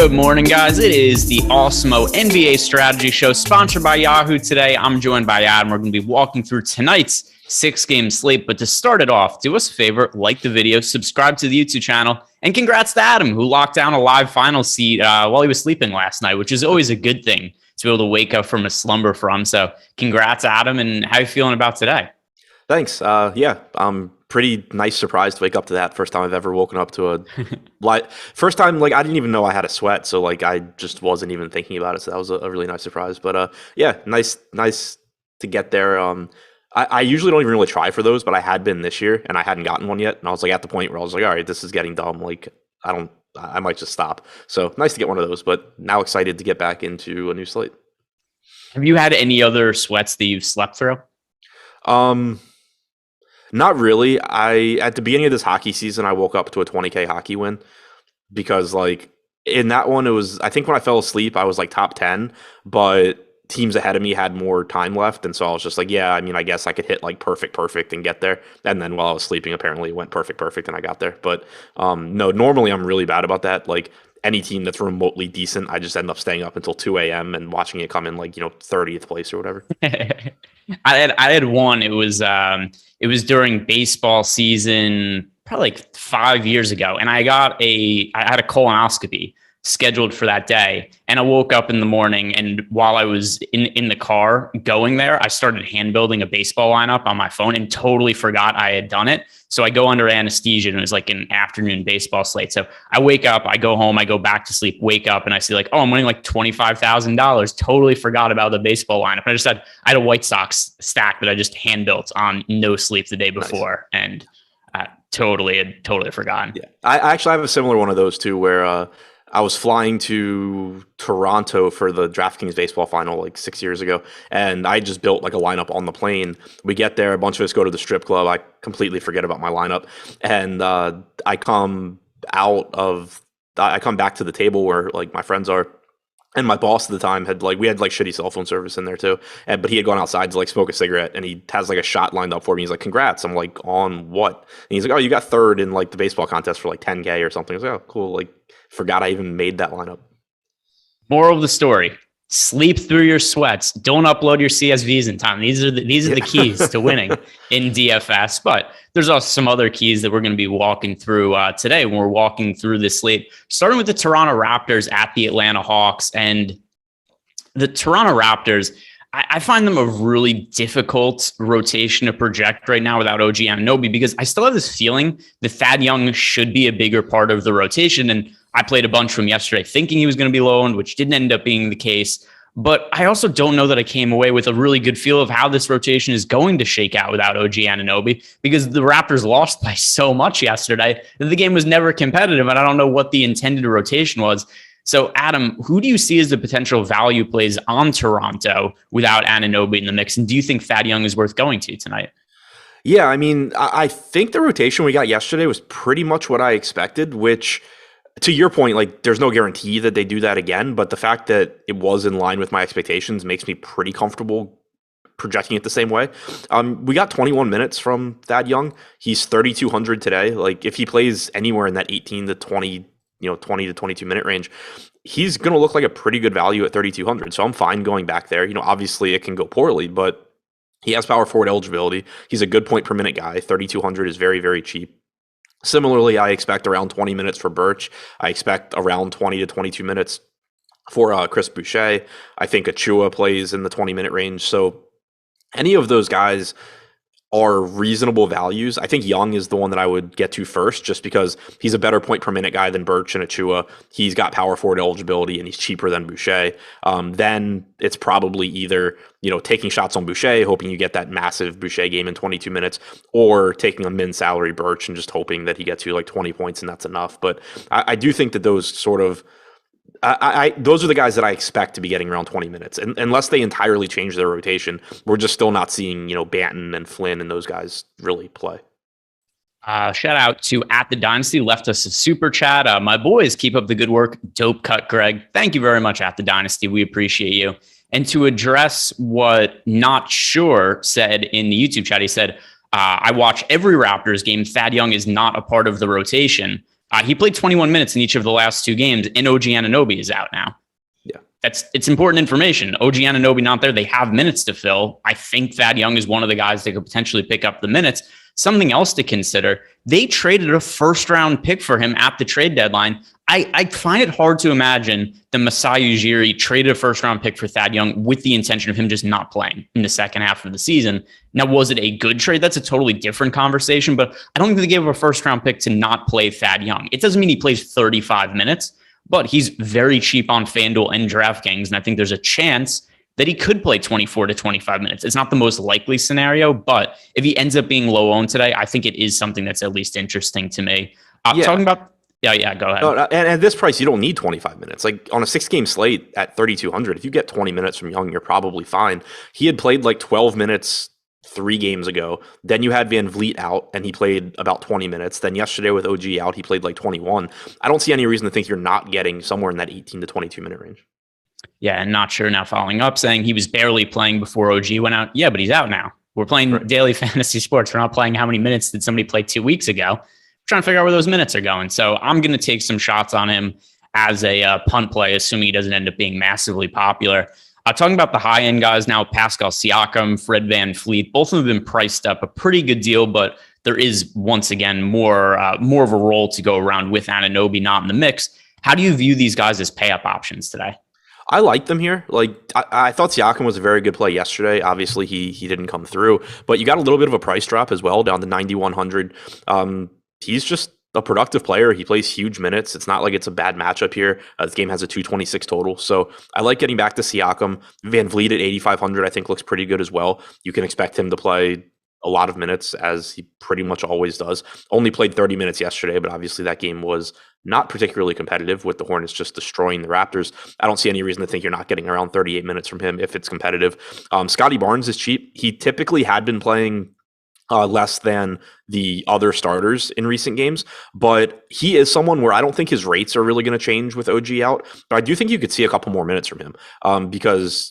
Good morning, guys. It is the Awesemo NBA Strategy Show sponsored by Yahoo today. I'm joined by Adam. We're going to be walking through tonight's 6-game slate. But to start it off, do us a favor, like the video, subscribe to the YouTube channel, and congrats to Adam, who locked down a live final seat while he was sleeping last night, which is always a good thing to be able to wake up from a slumber from. So congrats, Adam, and how are you feeling about today? Thanks. Pretty nice surprise to wake up to that. First time I've ever woken up to first time, I didn't even know I had a sweat. So I just wasn't even thinking about it. So that was a really nice surprise, but nice to get there. I usually don't even really try for those, but I had been this year and I hadn't gotten one yet. And I was at the point where I was all right, this is getting dumb. I might just stop. So nice to get one of those, but now excited to get back into a new slate. Have you had any other sweats that you've slept through? Not really. At the beginning of this hockey season, I woke up to a 20K hockey win because in that one, it was, I think when I fell asleep, I was top 10, but teams ahead of me had more time left. And so I was just I guess I could hit perfect and get there. And then while I was sleeping, apparently it went perfect and I got there. But no, normally I'm really bad about that. Any team that's remotely decent, I just end up staying up until 2 a.m. and watching it come in 30th place or whatever. I had one. It was during baseball season, probably 5 years ago, and I had a colonoscopy scheduled for that day, and I woke up in the morning, and while I was in the car going there, I started hand building a baseball lineup on my phone and totally forgot I had done it. So I go under anesthesia, and it was an afternoon baseball slate. So I wake up, I go home, I go back to sleep, wake up, and I see I'm winning $25,000. Totally forgot about the baseball lineup. And I had a White Sox stack that I just hand built on no sleep the day before, nice. And I totally forgotten. Yeah, I actually have a similar one of those too, where I was flying to Toronto for the DraftKings baseball final 6 years ago, and I just built a lineup on the plane. We get there, a bunch of us go to the strip club. I completely forget about my lineup, and I come back to the table where my friends are, and my boss at the time had we had shitty cell phone service in there too, but he had gone outside to smoke a cigarette, and he has a shot lined up for me. He's like, "Congrats!" I'm like, "On what?" And he's like, "Oh, you got third in the baseball contest for 10K or something." I was like, "Oh, cool." Forgot I even made that lineup. Moral of the story: sleep through your sweats. Don't upload your CSVs in time. These are the keys to winning in DFS. But there's also some other keys that we're going to be walking through today when we're walking through this slate. Starting with the Toronto Raptors at the Atlanta Hawks, and the Toronto Raptors. I find them a really difficult rotation to project right now without OG Anunoby, because I still have this feeling that Thad Young should be a bigger part of the rotation. And I played a bunch from yesterday thinking he was going to be low-owned, which didn't end up being the case. But I also don't know that I came away with a really good feel of how this rotation is going to shake out without OG Anunoby, because the Raptors lost by so much yesterday that the game was never competitive, and I don't know what the intended rotation was. So, Adam, who do you see as the potential value plays on Toronto without Anunoby in the mix? And do you think Thad Young is worth going to tonight? Yeah, I think the rotation we got yesterday was pretty much what I expected, which, to your point, there's no guarantee that they do that again. But the fact that it was in line with my expectations makes me pretty comfortable projecting it the same way. We got 21 minutes from Thad Young. He's 3,200 today. If he plays anywhere in that 18 to 20 to 22 minute range, he's going to look like a pretty good value at 3,200. So I'm fine going back there. Obviously it can go poorly, but he has power forward eligibility. He's a good point per minute guy. 3,200 is very, very cheap. Similarly, I expect around 20 minutes for Birch. I expect around 20 to 22 minutes for Chris Boucher. I think Achua plays in the 20-minute range. So any of those guys are reasonable values. I think Young is the one that I would get to first, just because he's a better point per minute guy than Birch and Achua. He's got power forward eligibility and he's cheaper than Boucher. Then it's probably either taking shots on Boucher, hoping you get that massive Boucher game in 22 minutes, or taking a min salary Birch and just hoping that he gets you 20 points and that's enough. But I do think that those sort of those are the guys that I expect to be getting around 20 minutes. And unless they entirely change their rotation, we're just still not seeing, Banton and Flynn and those guys really play. Shout out to At The Dynasty, left us a super chat. My boys, keep up the good work. Dope cut, Greg. Thank you very much, At The Dynasty. We appreciate you. And to address what Not Sure said in the YouTube chat, he said, I watch every Raptors game. Thad Young is not a part of the rotation. He played 21 minutes in each of the last two games, and OG Anunoby is out now. Yeah. It's important information. OG Anunoby not there. They have minutes to fill. I think Thad Young is one of the guys that could potentially pick up the minutes. Something else to consider, they traded a first-round pick for him at the trade deadline. I find it hard to imagine the Masai Ujiri traded a first-round pick for Thad Young with the intention of him just not playing in the second half of the season. Now, was it a good trade? That's a totally different conversation, but I don't think they gave up a first-round pick to not play Thad Young. It doesn't mean he plays 35 minutes, but he's very cheap on FanDuel and DraftKings, and I think there's a chance that he could play 24 to 25 minutes. It's not the most likely scenario, but if he ends up being low owned today, I think it is something that's at least interesting to me. Talking about, yeah, go ahead. No, and at this price, you don't need 25 minutes. Like on a 6-game slate at 3,200, if you get 20 minutes from Young, you're probably fine. He had played like 12 minutes 3 games ago. Then you had Van Vliet out, and he played about 20 minutes. Then yesterday with OG out, he played like 21. I don't see any reason to think you're not getting somewhere in that 18 to 22 minute range. Yeah, and not sure now following up saying he was barely playing before OG went out. Yeah, but he's out now. We're playing daily fantasy sports. We're not playing how many minutes did somebody play 2 weeks ago. We're trying to figure out where those minutes are going. So I'm going to take some shots on him as a punt play, assuming he doesn't end up being massively popular. Talking about the high-end guys now, Pascal Siakam, Fred VanVleet, both of them have been priced up a pretty good deal, but there is, once again, more of a role to go around with Anunoby not in the mix. How do you view these guys as pay-up options today? I like them here. Like I thought Siakam was a very good play yesterday. Obviously, he didn't come through, but you got a little bit of a price drop as well, down to 9,100. He's just a productive player. He plays huge minutes. It's not like it's a bad matchup here. This game has a 226 total, so I like getting back to Siakam. Van Vliet at 8,500, I think looks pretty good as well. You can expect him to play a lot of minutes, as he pretty much always does. Only played 30 minutes yesterday, but obviously that game was not particularly competitive with the Hornets just destroying the Raptors. I don't see any reason to think you're not getting around 38 minutes from him if it's competitive. Scotty Barnes is cheap. He typically had been playing less than the other starters in recent games, but he is someone where I don't think his rates are really going to change with OG out, but I do think you could see a couple more minutes from him because,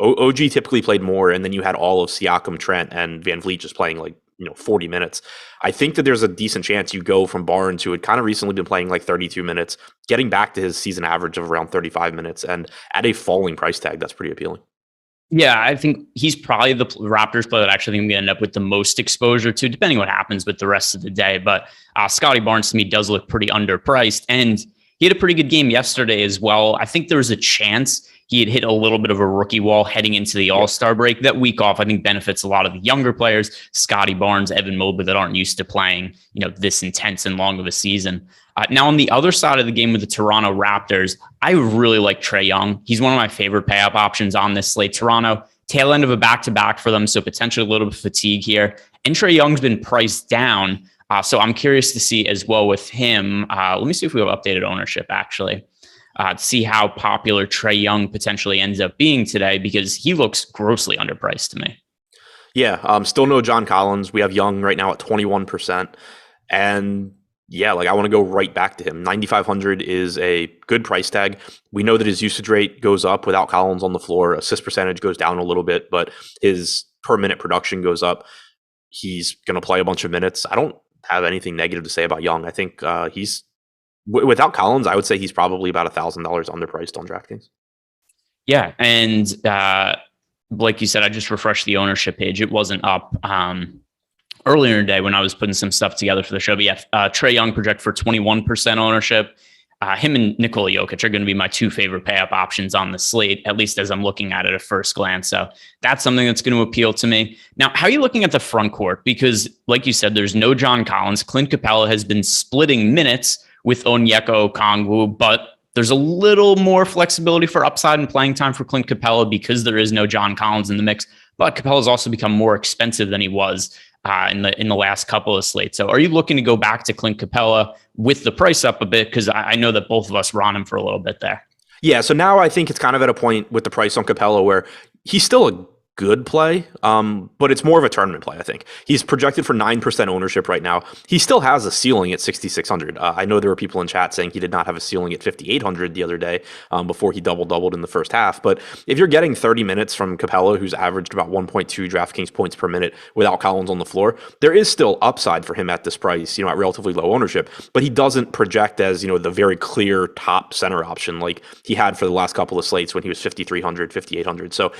OG typically played more, and then you had all of Siakam, Trent, and Van Vliet just playing 40 minutes. I think that there's a decent chance you go from Barnes, who had kind of recently been playing like 32 minutes, getting back to his season average of around 35 minutes, and at a falling price tag, that's pretty appealing. Yeah, I think he's probably the Raptors player that I actually think I'm going to end up with the most exposure to, depending what happens with the rest of the day. But Scotty Barnes to me does look pretty underpriced, and he had a pretty good game yesterday as well. I think there was a chance he had hit a little bit of a rookie wall heading into the All-Star break. That week off, I think, benefits a lot of the younger players, Scotty Barnes, Evan Mobley, that aren't used to playing, this intense and long of a season. Now, on the other side of the game with the Toronto Raptors, I really like Trae Young. He's one of my favorite pay-up options on this slate. Toronto, tail end of a back-to-back for them, so potentially a little bit of fatigue here. And Trae Young's been priced down, so I'm curious to see as well with him. Let me see if we have updated ownership, actually. To see how popular Trae Young potentially ends up being today, because he looks grossly underpriced to me. Yeah, still no John Collins. We have Young right now at 21%. And yeah, I want to go right back to him. 9,500 is a good price tag. We know that his usage rate goes up without Collins on the floor. Assist percentage goes down a little bit, but his per minute production goes up. He's going to play a bunch of minutes. I don't have anything negative to say about Young. I think he's without Collins, I would say he's probably about $1,000 underpriced on DraftKings. Yeah, and like you said, I just refreshed the ownership page. It wasn't up earlier in the day when I was putting some stuff together for the show. But yeah, Trae Young project for 21% ownership. Him and Nikola Jokic are going to be my two favorite pay-up options on the slate, at least as I'm looking at it at first glance. So that's something that's going to appeal to me. Now, how are you looking at the front court? Because like you said, there's no John Collins. Clint Capella has been splitting minutes with Onyeka Okongwu, but there's a little more flexibility for upside and playing time for Clint Capella because there is no John Collins in the mix. But Capella's also become more expensive than he was in the last couple of slates. So are you looking to go back to Clint Capella with the price up a bit? Because I know that both of us were on him for a little bit there. Yeah, so now I think it's kind of at a point with the price on Capella where he's still a good play, but it's more of a tournament play, I think. He's projected for 9% ownership right now. He still has a ceiling at 6,600. I know there were people in chat saying he did not have a ceiling at 5,800 the other day before he doubled in the first half. But if you're getting 30 minutes from Capella, who's averaged about 1.2 DraftKings points per minute without Collins on the floor, there is still upside for him at this price, at relatively low ownership. But he doesn't project as, the very clear top center option like he had for the last couple of slates when he was 5,300, 5,800. So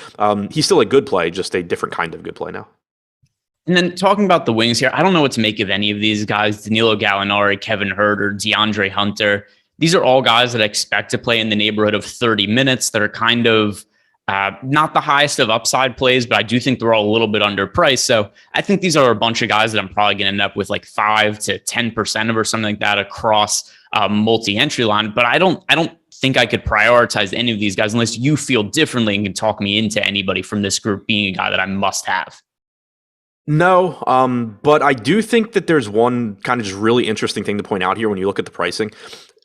he's still a good play, just a different kind of good play now. And then talking about the wings here, I don't know what to make of any of these guys. Danilo Gallinari, Kevin Huerter, DeAndre Hunter. These are all guys that I expect to play in the neighborhood of 30 minutes that are kind of not the highest of upside plays, but I do think they're all a little bit underpriced. So I think these are a bunch of guys that I'm probably going to end up with like 5 to 10% of or something like that across multi-entry line. But I don't think I could prioritize any of these guys unless you feel differently and can talk me into anybody from this group being a guy that I must have. No, but I do think that there's one kind of just really interesting thing to point out here when you look at the pricing.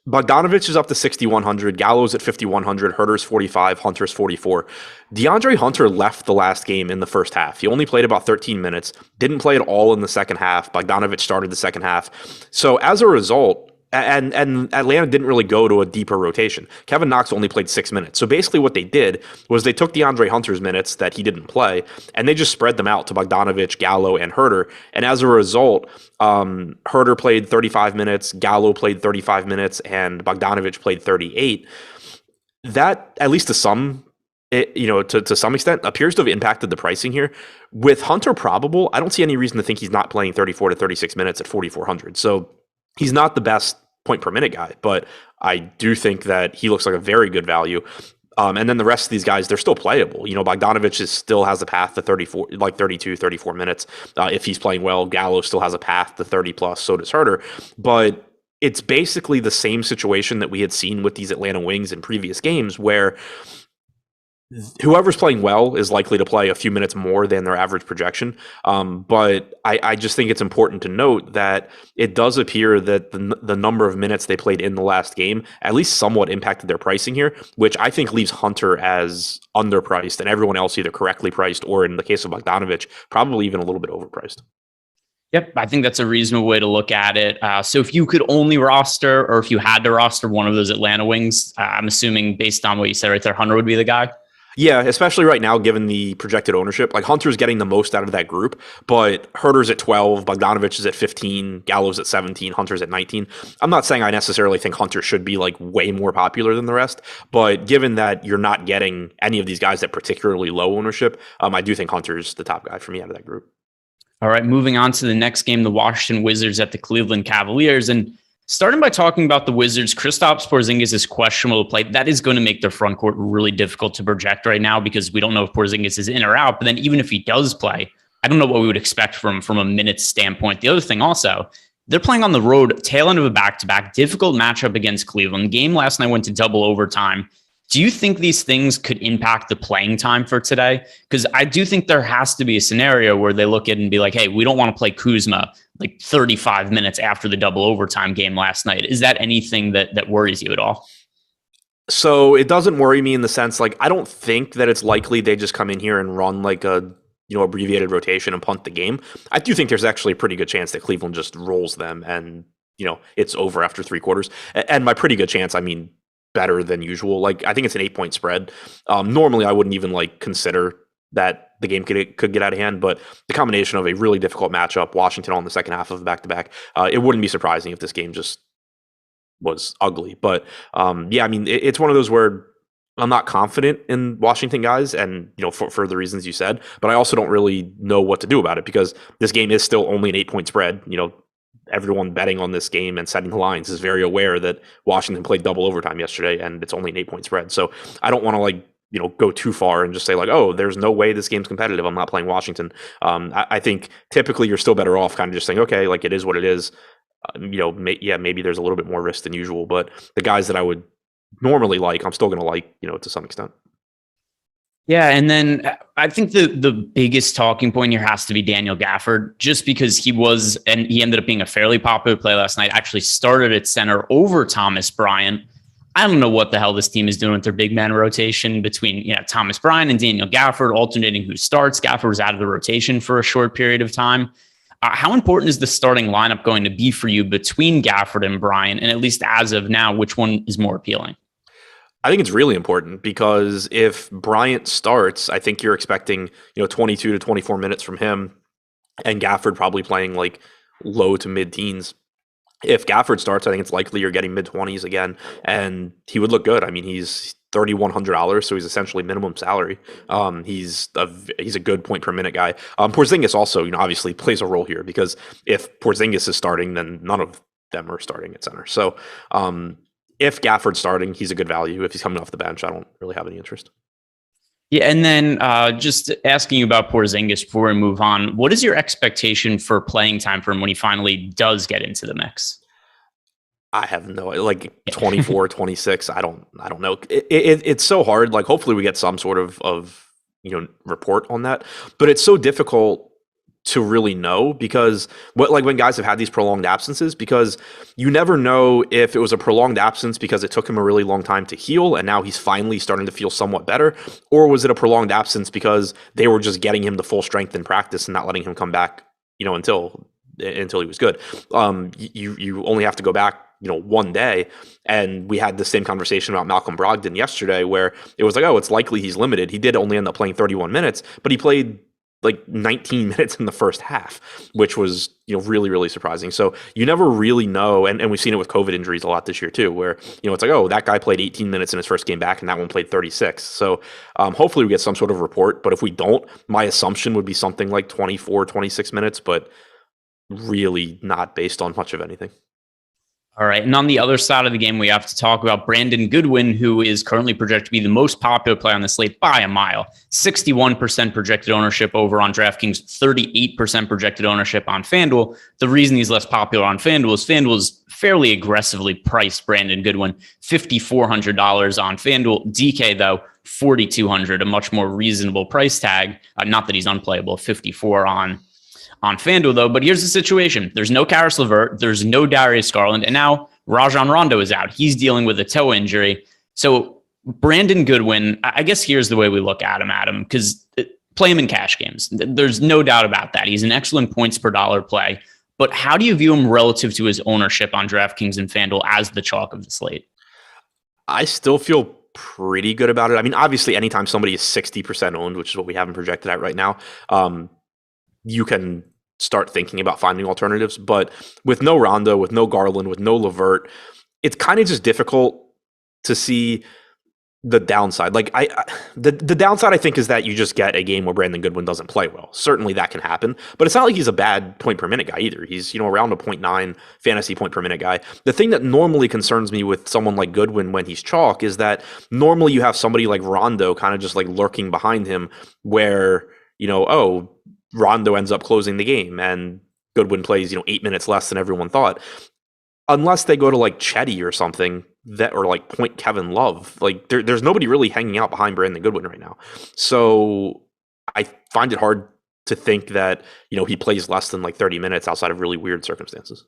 Bogdanovic is up to 6,100, Gallo's at 5,100, Huerter's 45, Hunter's 44. DeAndre Hunter left the last game in the first half. He only played about 13 minutes, didn't play at all in the second half. Bogdanovic started the second half. So as a result, and Atlanta didn't really go to a deeper rotation. Kevin Knox only played 6 minutes. So basically what they did was they took DeAndre Hunter's minutes that he didn't play, and they just spread them out to Bogdanovic, Gallo, and Huerter. And as a result, Huerter played 35 minutes, Gallo played 35 minutes, and Bogdanovic played 38. That, at least to some extent, appears to have impacted the pricing here. With Hunter probable, I don't see any reason to think he's not playing 34 to 36 minutes at 4,400. So he's not the best point per minute guy, but I do think that he looks like a very good value. And then the rest of these guys, they're still playable. Bogdanovic still has a path to 34, like 32, 34 minutes. If he's playing well, Gallo still has a path to 30 plus, so does Huerter. But it's basically the same situation that we had seen with these Atlanta Wings in previous games where whoever's playing well is likely to play a few minutes more than their average projection. But I just think it's important to note that it does appear that the number of minutes they played in the last game at least somewhat impacted their pricing here, which I think leaves Hunter as underpriced and everyone else either correctly priced or, in the case of Bogdanovic, probably even a little bit overpriced. Yep, I think that's a reasonable way to look at it. So if you could only roster, or if you had to roster one of those Atlanta Wings, I'm assuming based on what you said right there, Hunter would be the guy? Yeah, especially right now, given the projected ownership. Like, Hunter's getting the most out of that group, but Huerter's at 12, Bogdanovic is at 15, Gallo's at 17, Hunter's at 19. I'm not saying I necessarily think Hunter should be like way more popular than the rest, but given that you're not getting any of these guys at particularly low ownership, I do think Hunter's the top guy for me out of that group. All right, moving on to the next game, the Washington Wizards at the Cleveland Cavaliers. And starting by talking about the Wizards, Kristaps Porzingis is questionable to play. That is going to make their front court really difficult to project right now because we don't know if Porzingis is in or out. But then even if he does play, I don't know what we would expect from a minutes standpoint. The other thing also, they're playing on the road, tail end of a back-to-back, difficult matchup against Cleveland. Game last night went to double overtime. Do you think these things could impact the playing time for today? Because I do think there has to be a scenario where they look at it and be like, hey, we don't want to play Kuzma like 35 minutes after the double overtime game last night. Is that anything that worries you at all? So it doesn't worry me in the sense, like, I don't think that it's likely they just come in here and run like a abbreviated rotation and punt the game. I do think there's actually a pretty good chance that Cleveland just rolls them and, it's over after 3 quarters. And by pretty good chance, I mean better than usual. Like, I think it's an 8-point spread. Normally I wouldn't even consider that the game could get out of hand, but the combination of a really difficult matchup, Washington on the second half of the back-to-back, it wouldn't be surprising if this game just was ugly. But yeah, I mean, it's one of those where I'm not confident in Washington guys, and for the reasons you said, but I also don't really know what to do about it because this game is still only an 8-point spread. Everyone betting on this game and setting the lines is very aware that Washington played double overtime yesterday and it's only an 8-point spread. So I don't want to go too far and just say oh, there's no way this game's competitive, I'm not playing Washington. I think typically you're still better off kind of just saying, okay, it is what it is. Maybe there's a little bit more risk than usual, but the guys that I would normally I'm still going to to some extent. Yeah, and then I think the biggest talking point here has to be Daniel Gafford, just because he ended up being a fairly popular play last night, actually started at center over Thomas Bryant. I don't know what the hell this team is doing with their big man rotation between, Thomas Bryant and Daniel Gafford alternating who starts. Gafford was out of the rotation for a short period of time. How important is the starting lineup going to be for you between Gafford and Bryant? And at least as of now, which one is more appealing? I think it's really important because if Bryant starts, I think you're expecting, 22 to 24 minutes from him, and Gafford probably playing like low to mid teens. If Gafford starts, I think it's likely you're getting mid 20s again, and he would look good. I mean, he's $3,100, so he's essentially minimum salary. He's a good point per minute guy. Porzingis also, obviously plays a role here because if Porzingis is starting, then none of them are starting at center. So if Gafford's starting, he's a good value. If he's coming off the bench, I don't really have any interest. Yeah, and then just asking you about Porzingis before we move on, what is your expectation for playing time for him when he finally does get into the mix? I have no, like 24, 26. I don't know. It's so hard. Like, hopefully we get some sort of report on that, but it's so difficult to really know because when guys have had these prolonged absences, because you never know if it was a prolonged absence because it took him a really long time to heal and now he's finally starting to feel somewhat better, or was it a prolonged absence because they were just getting him to full strength in practice and not letting him come back, until he was good. You only have to go back, one day. And we had the same conversation about Malcolm Brogdon yesterday where it was like, oh, it's likely he's limited. He did only end up playing 31 minutes, but he played like 19 minutes in the first half, which was, really, really surprising. So you never really know. And we've seen it with COVID injuries a lot this year too, where, it's like, oh, that guy played 18 minutes in his first game back and that one played 36. So hopefully we get some sort of report, but if we don't, my assumption would be something like 24, 26 minutes, but really not based on much of anything. All right. And on the other side of the game, we have to talk about Brandon Goodwin, who is currently projected to be the most popular player on the slate by a mile. 61% projected ownership over on DraftKings, 38% projected ownership on FanDuel. The reason he's less popular on FanDuel is fairly aggressively priced Brandon Goodwin, $5,400 on FanDuel. DK, though, $4,200, a much more reasonable price tag. Not that he's unplayable, 54 on FanDuel, though. But here's the situation. There's no Karis LeVert. There's no Darius Garland. And now Rajon Rondo is out. He's dealing with a toe injury. So Brandon Goodwin, I guess here's the way we look at him, Adam, because play him in cash games. There's no doubt about that. He's an excellent points per dollar play. But how do you view him relative to his ownership on DraftKings and FanDuel as the chalk of the slate? I still feel pretty good about it. I mean, obviously, anytime somebody is 60% owned, which is what we haven't projected at right now, you can start thinking about finding alternatives. But with no Rondo, with no Garland, with no LeVert, it's kind of just difficult to see the downside. Like the downside, I think, is that you just get a game where Brandon Goodwin doesn't play well. Certainly that can happen, but it's not like he's a bad point per minute guy either. He's, around a 0.9 fantasy point per minute guy. The thing that normally concerns me with someone like Goodwin when he's chalk is that normally you have somebody like Rondo kind of just like lurking behind him where, Rondo ends up closing the game and Goodwin plays, 8 minutes less than everyone thought. Unless they go to like Chetty or something or like point Kevin Love, like there's nobody really hanging out behind Brandon Goodwin right now. So I find it hard to think that, he plays less than like 30 minutes outside of really weird circumstances.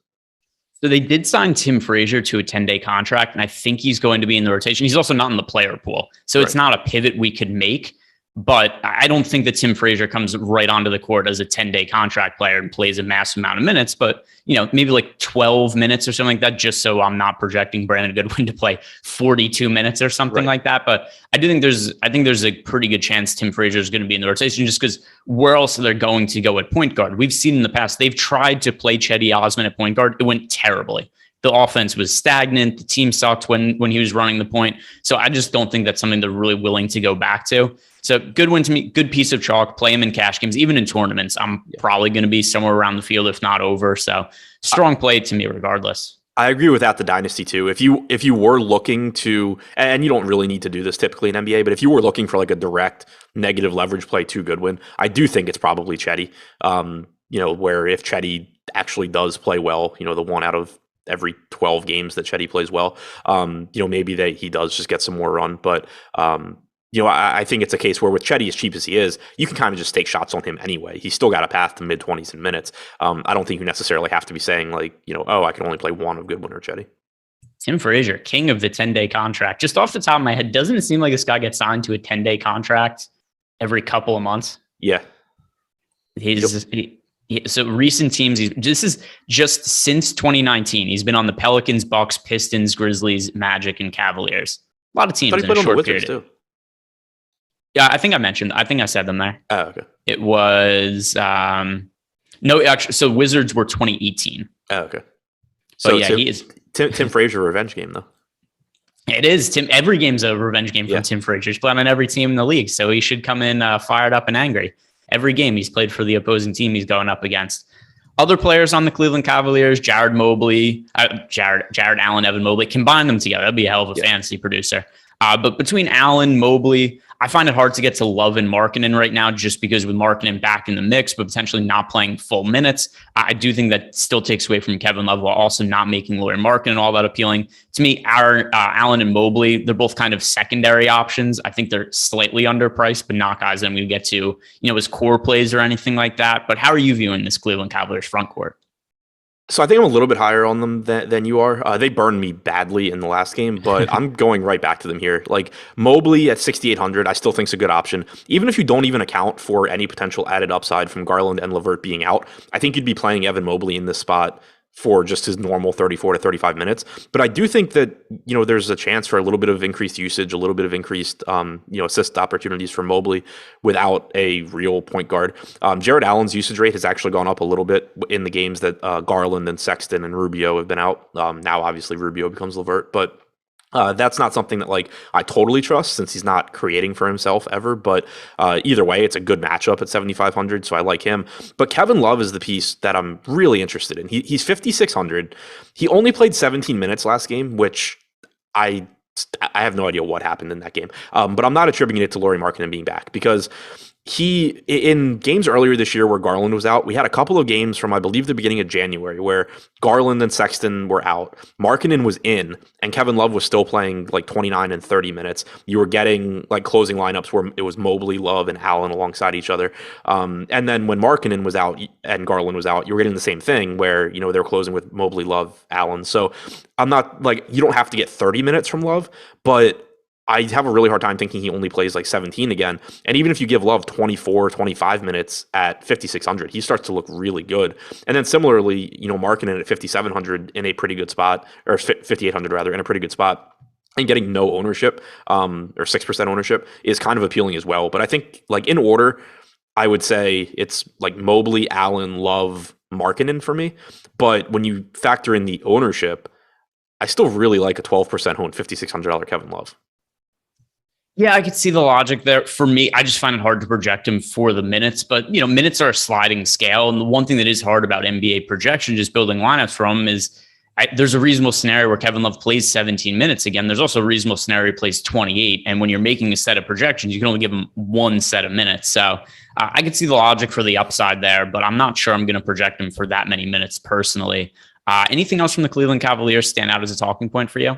So they did sign Tim Frazier to a 10-day contract, and I think he's going to be in the rotation. He's also not in the player pool. So It's not a pivot we could make. But I don't think that Tim Frazier comes right onto the court as a 10-day contract player and plays a massive amount of minutes, but maybe like 12 minutes or something like that, just so I'm not projecting Brandon Goodwin to play 42 minutes or something like that. But I think there's a pretty good chance Tim Frazier is going to be in the rotation just because where else are they going to go at point guard? We've seen in the past, they've tried to play Cedi Osman at point guard. It went terribly. The offense was stagnant. The team sucked when he was running the point. So I just don't think that's something they're really willing to go back to. So Goodwin, to me, good piece of chalk. Play him in cash games, even in tournaments. I'm probably going to be somewhere around the field, if not over. So strong play to me, regardless. I agree with that. The dynasty too. If you were looking to, and you don't really need to do this typically in NBA, but if you were looking for like a direct negative leverage play to Goodwin, I do think it's probably Chetty. Where if Chetty actually does play well, the one out of every 12 games that Chetty plays well, maybe he does just get some more run, but. I think it's a case where with Chetty, as cheap as he is, you can kind of just take shots on him anyway. He's still got a path to mid-20s in minutes. I don't think you necessarily have to be saying like, I can only play one of Goodwin or Chetty. Tim Frazier, king of the 10-day contract. Just off the top of my head, doesn't it seem like this guy gets signed to a 10-day contract every couple of months? Yeah. So recent teams, this is just since 2019. He's been on the Pelicans, Bucks, Pistons, Grizzlies, Magic, and Cavaliers. A lot of teams in a short period. Too. Yeah, I think I said them there. Oh, okay. It was no, actually. So Wizards were 2018. Oh, okay. So yeah, he is Tim Frazier revenge game though. It is Tim. Every game's a revenge game from Tim Frazier. He's playing on every team in the league, so he should come in fired up and angry. Every game he's played for the opposing team he's going up against. Other players on the Cleveland Cavaliers, Jared Allen, Evan Mobley, combine them together. That'd be a hell of a fantasy producer. But between Allen, Mobley, I find it hard to get to Love and Markkanen right now just because with Markkanen back in the mix, but potentially not playing full minutes. I do think that still takes away from Kevin Love while also not making Lauri Markkanen all that appealing. To me, Allen and Mobley, they're both kind of secondary options. I think they're slightly underpriced, but not guys that I'm going to get to, as core plays or anything like that. But how are you viewing this Cleveland Cavaliers front court? So I think I'm a little bit higher on them than you are. They burned me badly in the last game, but I'm going right back to them here. Like Mobley at 6,800, I still think is a good option. Even if you don't even account for any potential added upside from Garland and LeVert being out, I think you'd be playing Evan Mobley in this spot for just his normal 34 to 35 minutes. But I do think that, there's a chance for a little bit of increased usage, a little bit of increased, assist opportunities for Mobley without a real point guard. Jared Allen's usage rate has actually gone up a little bit in the games that Garland and Sexton and Rubio have been out. Now, obviously, Rubio becomes LeVert, but that's not something that I totally trust since he's not creating for himself ever. But either way, it's a good matchup at 7,500, so I like him. But Kevin Love is the piece that I'm really interested in. He's 5,600. He only played 17 minutes last game, which I have no idea what happened in that game. But I'm not attributing it to Lauri Markkanen being back because he, in games earlier this year where Garland was out, we had a couple of games from, I believe, the beginning of January where Garland and Sexton were out. Markkanen was in, and Kevin Love was still playing 29 and 30 minutes. You were getting closing lineups where it was Mobley, Love, and Allen alongside each other. And then when Markkanen was out and Garland was out, you were getting the same thing where, they were closing with Mobley, Love, Allen. So I'm not you don't have to get 30 minutes from Love, but I have a really hard time thinking he only plays 17 again. And even if you give Love 24, 25 minutes at 5,600, he starts to look really good. And then similarly, Markkanen at 5,700 in a pretty good spot, or 5,800 rather, in a pretty good spot, and getting no ownership, or 6% ownership is kind of appealing as well. But I think in order, I would say it's Mobley, Allen, Love, Markkanen for me. But when you factor in the ownership, I still really like a 12% owned $5,600 Kevin Love. Yeah, I could see the logic there. For me, I just find it hard to project him for the minutes, but minutes are a sliding scale. And the one thing that is hard about NBA projection, just building lineups from, is there's a reasonable scenario where Kevin Love plays 17 minutes again. There's also a reasonable scenario he plays 28. And when you're making a set of projections, you can only give him one set of minutes. So I could see the logic for the upside there, but I'm not sure I'm going to project him for that many minutes personally. Anything else from the Cleveland Cavaliers stand out as a talking point for you?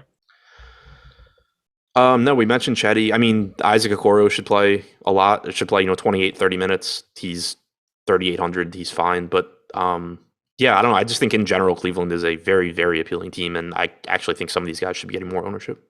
No, we mentioned Chetty. I mean, Isaac Okoro should play a lot. It should play, 28, 30 minutes. He's 3,800. He's fine. But yeah, I don't know. I just think in general, Cleveland is a very, very appealing team. And I actually think some of these guys should be getting more ownership.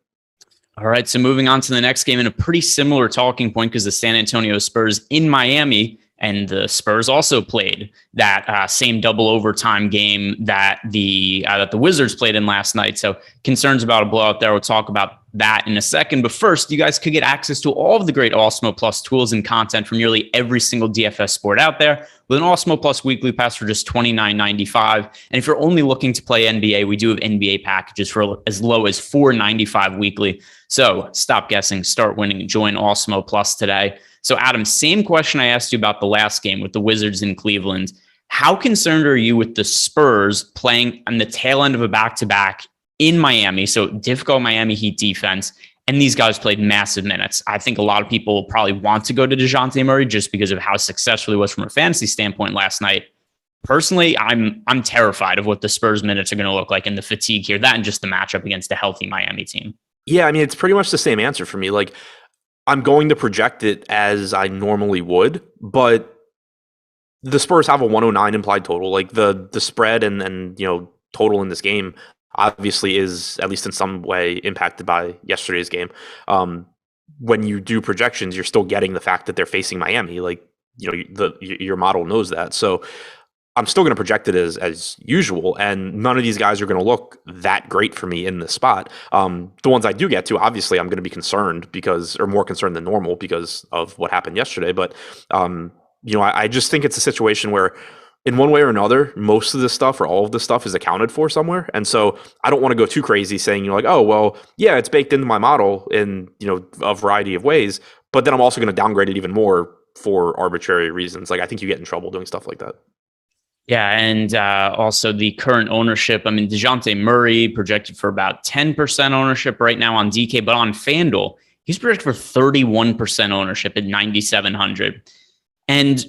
All right. So moving on to the next game, and a pretty similar talking point because the San Antonio Spurs in Miami, and the Spurs also played that same double overtime game that the Wizards played in last night. So concerns about a blowout there. We'll talk about that in a second. But first, you guys could get access to all of the great Awesemo Plus tools and content from nearly every single DFS sport out there with an Awesemo Plus weekly pass for just $29.95. And if you're only looking to play NBA, we do have NBA packages for as low as $4.95 weekly. So stop guessing, start winning, and join Awesemo Plus today. So Adam, same question I asked you about the last game with the Wizards in Cleveland. How concerned are you with the Spurs playing on the tail end of a back-to-back in Miami? So difficult Miami Heat defense. And these guys played massive minutes. I think a lot of people probably want to go to DeJounte Murray just because of how successful he was from a fantasy standpoint last night. Personally, I'm terrified of what the Spurs minutes are going to look like in the fatigue here. That and just the matchup against a healthy Miami team. Yeah, I mean, it's pretty much the same answer for me. I'm going to project it as I normally would, but the Spurs have a 109 implied total. The spread and total in this game, obviously is, at least in some way, impacted by yesterday's game. When you do projections, you're still getting the fact that they're facing Miami. Like, your model knows that. So I'm still going to project it as usual, and none of these guys are going to look that great for me in this spot. The ones I do get to, obviously, I'm going to be concerned or more concerned than normal because of what happened yesterday. But I just think it's a situation where, in one way or another, most of this stuff or all of this stuff is accounted for somewhere, and so I don't want to go too crazy saying oh well, yeah, it's baked into my model in a variety of ways, but then I'm also going to downgrade it even more for arbitrary reasons. Like, I think you get in trouble doing stuff like that. Yeah, and also the current ownership. I mean, DeJounte Murray projected for about 10% ownership right now on DK, but on FanDuel, he's projected for 31% ownership at 9,700. And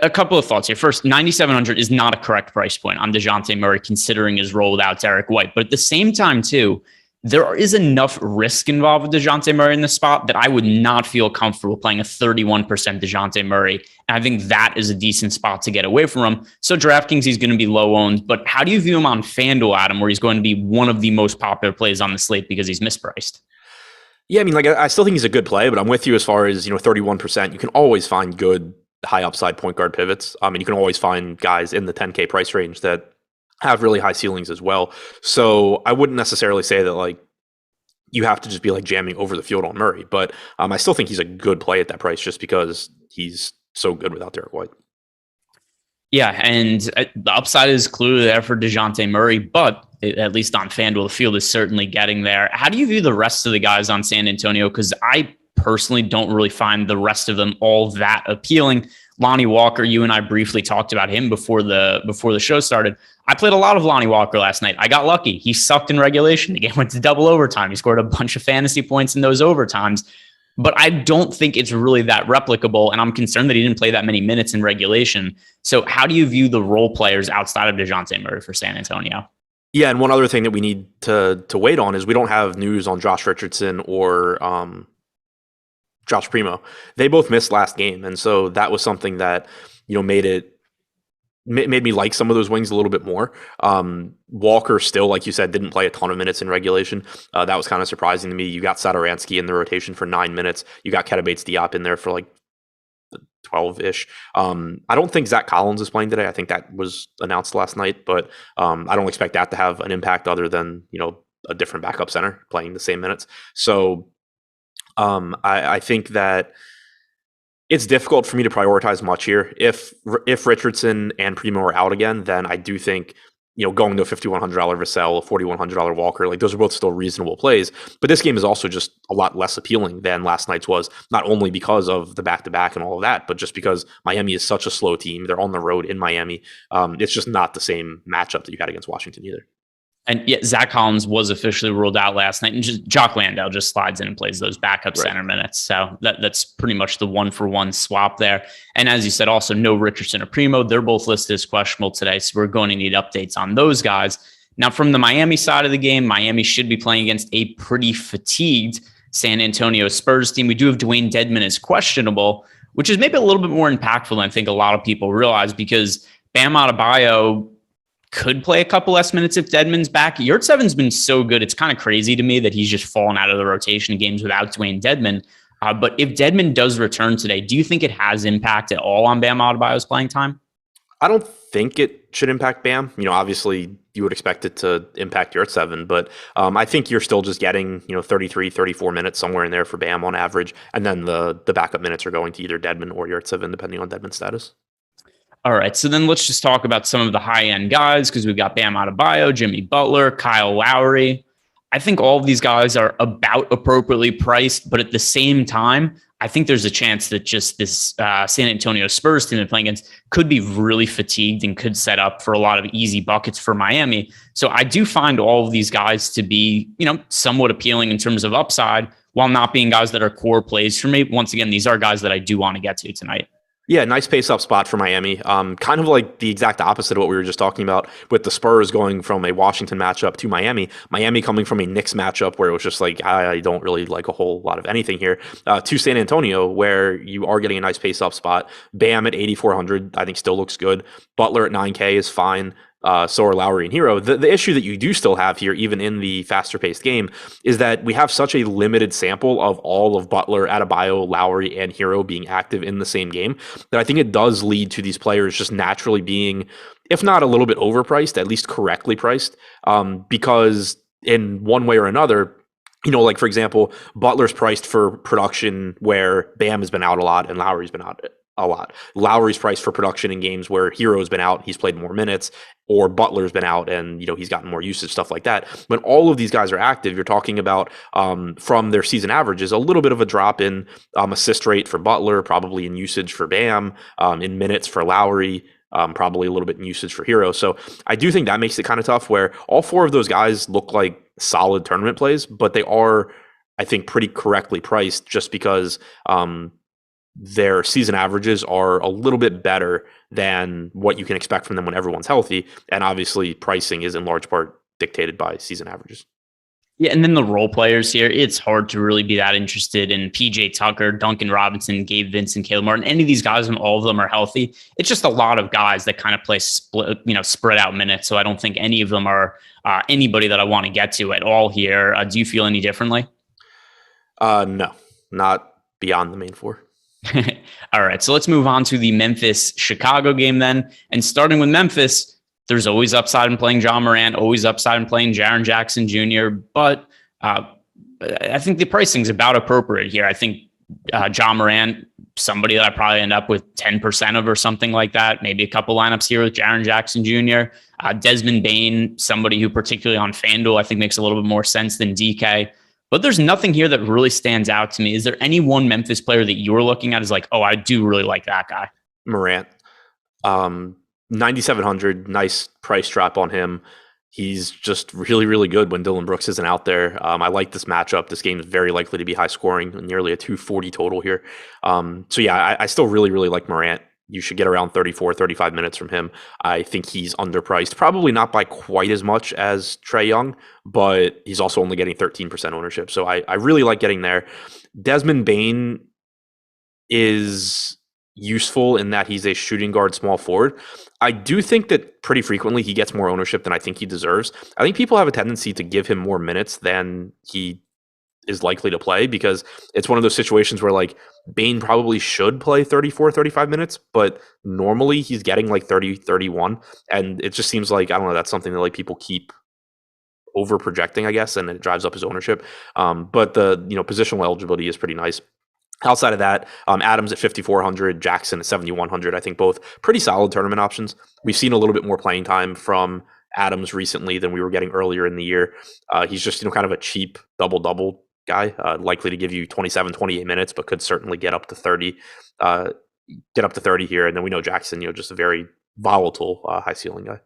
a couple of thoughts here. First, 9,700 is not a correct price point on DeJounte Murray, considering his role without Derek White. But at the same time, too, there is enough risk involved with DeJounte Murray in the spot that I would not feel comfortable playing a 31% DeJounte Murray. And I think that is a decent spot to get away from him. So DraftKings, he's going to be low owned. But how do you view him on FanDuel, Adam, where he's going to be one of the most popular plays on the slate because he's mispriced? Yeah, I mean, I still think he's a good play, but I'm with you as far as 31%. You can always find good high upside point guard pivots. I mean, you can always find guys in the 10K price range that have really high ceilings as well. So I wouldn't necessarily say that you have to just be jamming over the field on Murray, but I still think he's a good play at that price just because he's so good without Derek White. Yeah, and the upside is clearly there for DeJounte Murray, but at least on FanDuel, the field is certainly getting there. How do you view the rest of the guys on San Antonio? Because I personally don't really find the rest of them all that appealing. Lonnie Walker, you and I briefly talked about him before the show started. I played a lot of Lonnie Walker last night. I got lucky. He sucked in regulation. The game went to double overtime. He scored a bunch of fantasy points in those overtimes. But I don't think it's really that replicable, and I'm concerned that he didn't play that many minutes in regulation. So how do you view the role players outside of DeJounte Murray for San Antonio? Yeah, and one other thing that we need to wait on is we don't have news on Josh Richardson or Josh Primo. They both missed last game, and so that was something that made me like some of those wings a little bit more. Walker still, like you said, didn't play a ton of minutes in regulation. That was kind of surprising to me. You got Satoransky in the rotation for 9 minutes. You got Kedabates Diop in there for 12-ish. I don't think Zach Collins is playing today. I think that was announced last night, but I don't expect that to have an impact other than a different backup center playing the same minutes. So I think that it's difficult for me to prioritize much here. If Richardson and Primo are out again, then I do think going to a $5,100 Vassell, a $4,100 Walker, those are both still reasonable plays. But this game is also just a lot less appealing than last night's was, not only because of the back-to-back and all of that, but just because Miami is such a slow team. They're on the road in Miami. It's just not the same matchup that you had against Washington either. And yet Zach Collins was officially ruled out last night, and just Jock Landale just slides in and plays those backup center minutes. So that's pretty much the 1-for-1 swap there. And as you said, also no Richardson or Primo. They're both listed as questionable today, so we're going to need updates on those guys. Now, from the Miami side of the game, Miami should be playing against a pretty fatigued San Antonio Spurs team. We do have Dwayne Dedmon as questionable, which is maybe a little bit more impactful than I think a lot of people realize, because Bam Adebayo could play a couple less minutes if Dedmon's back. Yurtsev's been so good. It's kind of crazy to me that he's just fallen out of the rotation in games without Dwayne Dedmon. But if Dedmon does return today, do you think it has impact at all on Bam Adebayo's playing time? I don't think it should impact Bam. Obviously you would expect it to impact Yurtseven, but I think you're still just getting, 33, 34 minutes somewhere in there for Bam on average. And then the backup minutes are going to either Dedmon or Yurtseven, depending on Dedmon's status. All right, so then let's just talk about some of the high-end guys, because we've got Bam Adebayo, Jimmy Butler, Kyle Lowry. I think all of these guys are about appropriately priced, but at the same time, I think there's a chance that just this San Antonio Spurs team they're playing against could be really fatigued and could set up for a lot of easy buckets for Miami. So I do find all of these guys to be, somewhat appealing in terms of upside, while not being guys that are core plays for me. Once again, these are guys that I do want to get to tonight. Yeah, nice pace-up spot for Miami. Kind of like the exact opposite of what we were just talking about with the Spurs going from a Washington matchup to Miami. Miami coming from a Knicks matchup where it was just I don't really like a whole lot of anything here, to San Antonio where you are getting a nice pace-up spot. Bam at 8,400, I think still looks good. Butler at 9K is fine. So are Lowry and Hero. The issue that you do still have here, even in the faster paced game, is that we have such a limited sample of all of Butler, Adebayo, Lowry, and Hero being active in the same game that I think it does lead to these players just naturally being, if not a little bit overpriced, at least correctly priced, because in one way or another, like for example, Butler's priced for production where Bam has been out a lot and Lowry's been out a lot. Lowry's priced for production in games where Hero's been out, he's played more minutes, or Butler's been out and he's gotten more usage, stuff like that. When all of these guys are active, you're talking about from their season averages, a little bit of a drop in assist rate for Butler, probably in usage for Bam, in minutes for Lowry. Probably a little bit in usage for Hero. So I do think that makes it kind of tough where all four of those guys look like solid tournament plays, but they are, I think, pretty correctly priced just because their season averages are a little bit better than what you can expect from them when everyone's healthy. And obviously pricing is in large part dictated by season averages. Yeah, and then the role players here, it's hard to really be that interested in PJ Tucker, Duncan Robinson, Gabe Vincent, Caleb Martin. Any of these guys, when all of them are healthy, it's just a lot of guys that kind of play spread out minutes. So I don't think any of them are anybody that I want to get to at all here. Do you feel any differently? No, not beyond the main four. All right, so let's move on to the Memphis-Chicago game then. And starting with Memphis, there's always upside in playing John Morant, always upside in playing Jaren Jackson Jr., but I think the pricing's about appropriate here. I think John Morant, somebody that I probably end up with 10% of or something like that, maybe a couple lineups here with Jaren Jackson Jr., Desmond Bane, somebody who particularly on FanDuel I think makes a little bit more sense than DK. But there's nothing here that really stands out to me. Is there any one Memphis player that you're looking at as like, oh, I do really like that guy? Morant. 9,700, nice price drop on him. He's just really, really good when Dillon Brooks isn't out there. I like this matchup. This game is very likely to be high scoring, nearly a 240 total here. So yeah, I still really, really like Morant. You should get around 34, 35 minutes from him. I think he's underpriced, probably not by quite as much as Trae Young, but he's also only getting 13% ownership. So I really like getting there. Desmond Bane is useful in that he's a shooting guard, small forward. I do think that pretty frequently he gets more ownership than I think he deserves. I think people have a tendency to give him more minutes than he is likely to play because it's one of those situations where like Bane probably should play 34, 35 minutes, but normally he's getting like 30, 31. And it just seems like, I don't know, that's something that like people keep over projecting, I guess, and it drives up his ownership. But the, positional eligibility is pretty nice. Outside of that, Adams at 5,400, Jackson at 7,100. I think both pretty solid tournament options. We've seen a little bit more playing time from Adams recently than we were getting earlier in the year. He's just, kind of a cheap double-double guy, likely to give you 27, 28 minutes, but could certainly get up to 30 here. And then we know Jackson, just a very volatile high ceiling guy.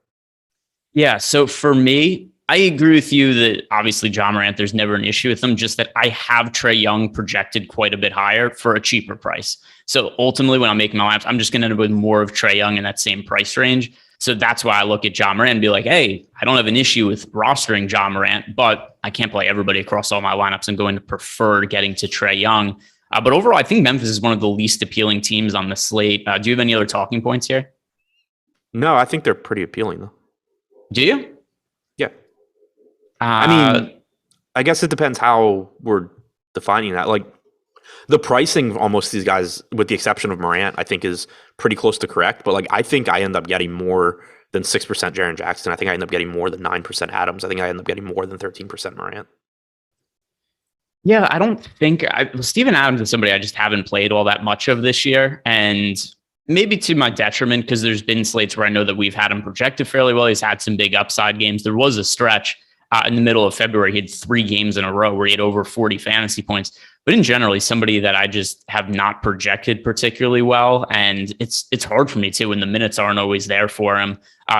Yeah. So for me, I agree with you that obviously John Morant, there's never an issue with him, just that I have Trae Young projected quite a bit higher for a cheaper price. So ultimately when I'm making my lineups, I'm just going to end up with more of Trae Young in that same price range. So that's why I look at John Morant and be like, hey, I don't have an issue with rostering John Morant, but I can't play everybody across all my lineups. I'm going to prefer getting to Trae Young. But overall, I think Memphis is one of the least appealing teams on the slate. Do you have any other talking points here? No, I think they're pretty appealing though. Do you? Yeah. I guess it depends how we're defining that. Like the pricing, almost these guys, with the exception of Morant, I think is pretty close to correct. But like, I think I end up getting more than 6% Jaren Jackson. I think I end up getting more than 9% Adams. I think I end up getting more than 13% Morant. Yeah, I don't think Steven Adams is somebody I just haven't played all that much of this year. And maybe to my detriment, because there's been slates where I know that we've had him projected fairly well. He's had some big upside games. There was a stretch in the middle of February. He had 3 games in a row where he had over 40 fantasy points. But in general, he's somebody that I just have not projected particularly well. And it's hard for me too when the minutes aren't always there for him.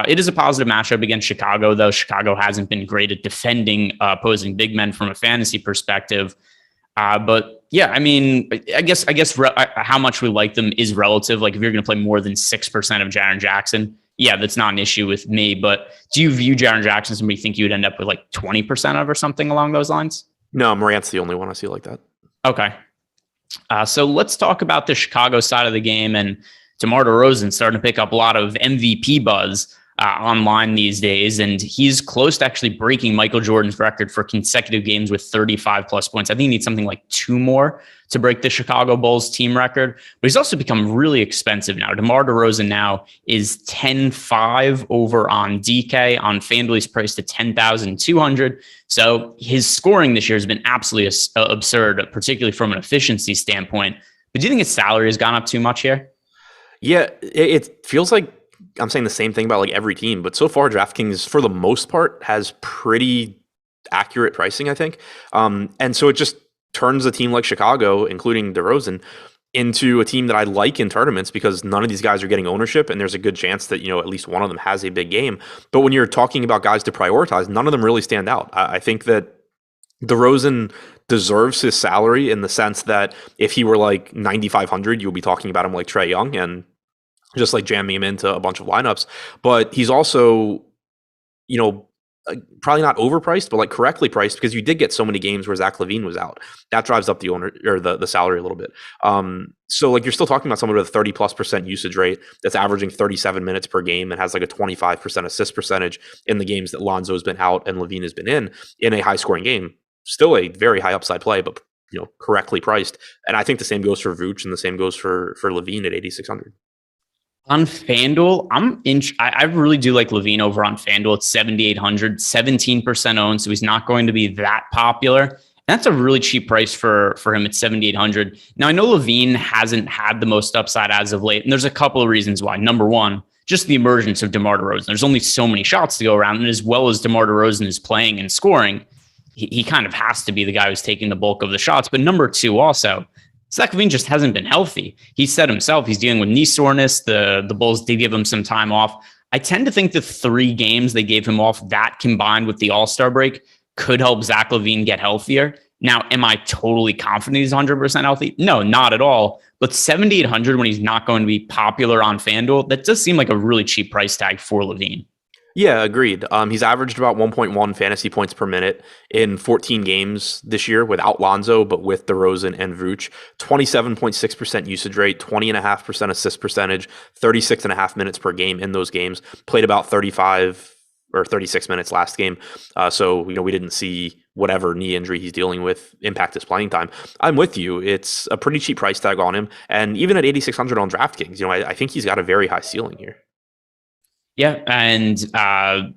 It is a positive matchup against Chicago, though. Chicago hasn't been great at defending opposing big men from a fantasy perspective. But yeah, I mean, I guess how much we like them is relative. Like if you're going to play more than 6% of Jaren Jackson, yeah, that's not an issue with me. But do you view Jaren Jackson as somebody you think you would end up with like 20% of or something along those lines? No, Morant's the only one I see like that. Okay. So let's talk about the Chicago side of the game, and DeMar DeRozan starting to pick up a lot of MVP buzz. online these days, and he's close to actually breaking Michael Jordan's record for consecutive games with 35 plus points. I think he needs something like 2 more to break the Chicago Bulls team record, but he's also become really expensive now. DeMar DeRozan now is 10.5 over on DK. On FanDuel, he's priced at 10,200. So his scoring this year has been absolutely absurd, particularly from an efficiency standpoint. But do you think his salary has gone up too much here? Yeah, it feels like I'm saying the same thing about like every team, but so far DraftKings, for the most part, has pretty accurate pricing, I think. And so it just turns a team like Chicago, including DeRozan, into a team that I like in tournaments because none of these guys are getting ownership, and there's a good chance that, at least one of them has a big game. But when you're talking about guys to prioritize, none of them really stand out. I think that DeRozan deserves his salary in the sense that if he were like 9,500, you'll be talking about him like Trae Young and just like jamming him into a bunch of lineups. But he's also, probably not overpriced, but like correctly priced because you did get so many games where Zach LaVine was out. That drives up the owner or the salary a little bit. So like you're still talking about someone with a 30+% usage rate that's averaging 37 minutes per game and has like a 25% assist percentage in the games that Lonzo has been out and LaVine has been in a high scoring game. Still a very high upside play, but correctly priced. And I think the same goes for Vooch and the same goes for LaVine at 8,600. On FanDuel, I really do like LaVine over on FanDuel at 7,800, 17% owned, so he's not going to be that popular. And that's a really cheap price for him at 7,800. Now, I know LaVine hasn't had the most upside as of late, and there's a couple of reasons why. Number one, just the emergence of DeMar DeRozan. There's only so many shots to go around, and as well as DeMar DeRozan is playing and scoring, he kind of has to be the guy who's taking the bulk of the shots. But number two, also, Zach LaVine just hasn't been healthy. He said himself he's dealing with knee soreness. The Bulls did give him some time off. I tend to think the 3 games they gave him off, that combined with the All-Star break, could help Zach LaVine get healthier. Now, am I totally confident he's 100% healthy? No, not at all. But 7,800 when he's not going to be popular on FanDuel, that does seem like a really cheap price tag for LaVine. Yeah, agreed. He's averaged about 1.1 fantasy points per minute in 14 games this year without Lonzo, but with DeRozan and Vooch. 27.6% usage rate, 20.5% assist percentage, 36.5 minutes per game in those games. Played about 35 or 36 minutes last game. So we didn't see whatever knee injury he's dealing with impact his playing time. I'm with you. It's a pretty cheap price tag on him. And even at 8,600 on DraftKings, I think he's got a very high ceiling here. Yeah, and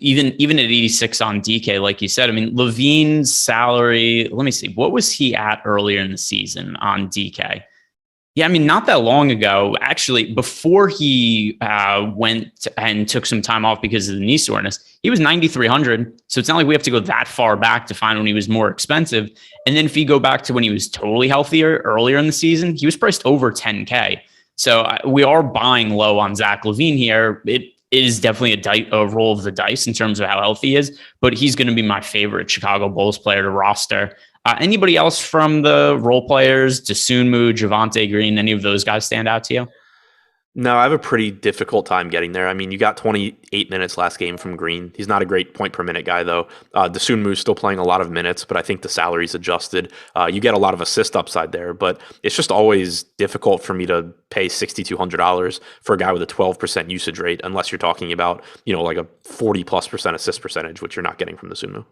even at 86 on DK, like you said, I mean, LaVine's salary, let me see, what was he at earlier in the season on DK? Yeah, I mean, not that long ago, actually, before he went and took some time off because of the knee soreness, he was 9,300. So it's not like we have to go that far back to find when he was more expensive. And then if you go back to when he was totally healthier earlier in the season, he was priced over 10K. So we are buying low on Zach LaVine here. It is definitely a roll of the dice in terms of how healthy he is, but he's going to be my favorite Chicago Bulls player to roster. Anybody else from the role players, Dosunmu, Javonte Green, any of those guys stand out to you? No, I have a pretty difficult time getting there. I mean, you got 28 minutes last game from Green. He's not a great point per minute guy, though. Dosunmu's still playing a lot of minutes, but I think the salary's adjusted. You get a lot of assist upside there, but it's just always difficult for me to pay $6,200 for a guy with a 12% usage rate, unless you're talking about, like a 40+% assist percentage, which you're not getting from Dosunmu.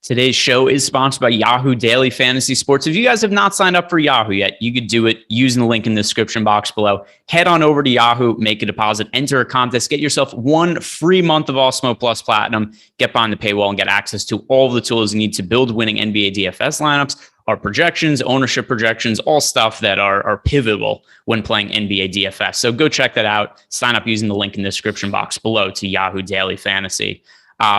Today's show is sponsored by Yahoo Daily Fantasy Sports. If you guys have not signed up for Yahoo yet, you could do it using the link in the description box below. Head on over to Yahoo, make a deposit, enter a contest, get yourself 1 free month of Awesemo Plus Platinum, get behind the paywall, and get access to all of the tools you need to build winning NBA DFS lineups, our projections, ownership projections, all stuff that are pivotal when playing NBA DFS. So go check that out. Sign up using the link in the description box below to Yahoo Daily Fantasy.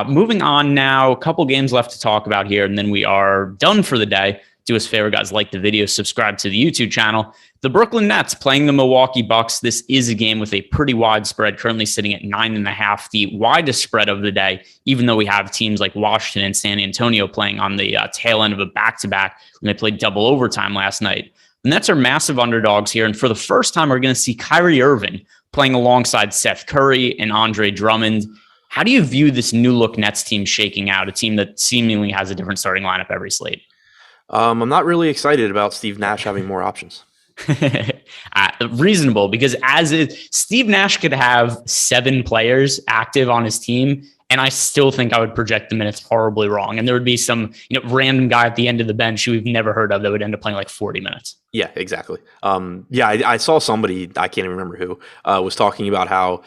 Moving on now, a couple games left to talk about here, and then we are done for the day. Do us a favor, guys, like the video, subscribe to the YouTube channel. The Brooklyn Nets playing the Milwaukee Bucks. This is a game with a pretty wide spread, currently sitting at 9.5, the widest spread of the day, even though we have teams like Washington and San Antonio playing on the tail end of a back-to-back when they played double overtime last night. The Nets are massive underdogs here, and for the first time, we're going to see Kyrie Irving playing alongside Seth Curry and Andre Drummond. How do you view this new look Nets team shaking out, a team that seemingly has a different starting lineup every slate? I'm not really excited about Steve Nash having more options. Reasonable, because Steve Nash could have 7 players active on his team, and I still think I would project the minutes horribly wrong. And there would be some random guy at the end of the bench who we've never heard of that would end up playing like 40 minutes. Yeah, exactly. I saw somebody, I can't even remember who, was talking about how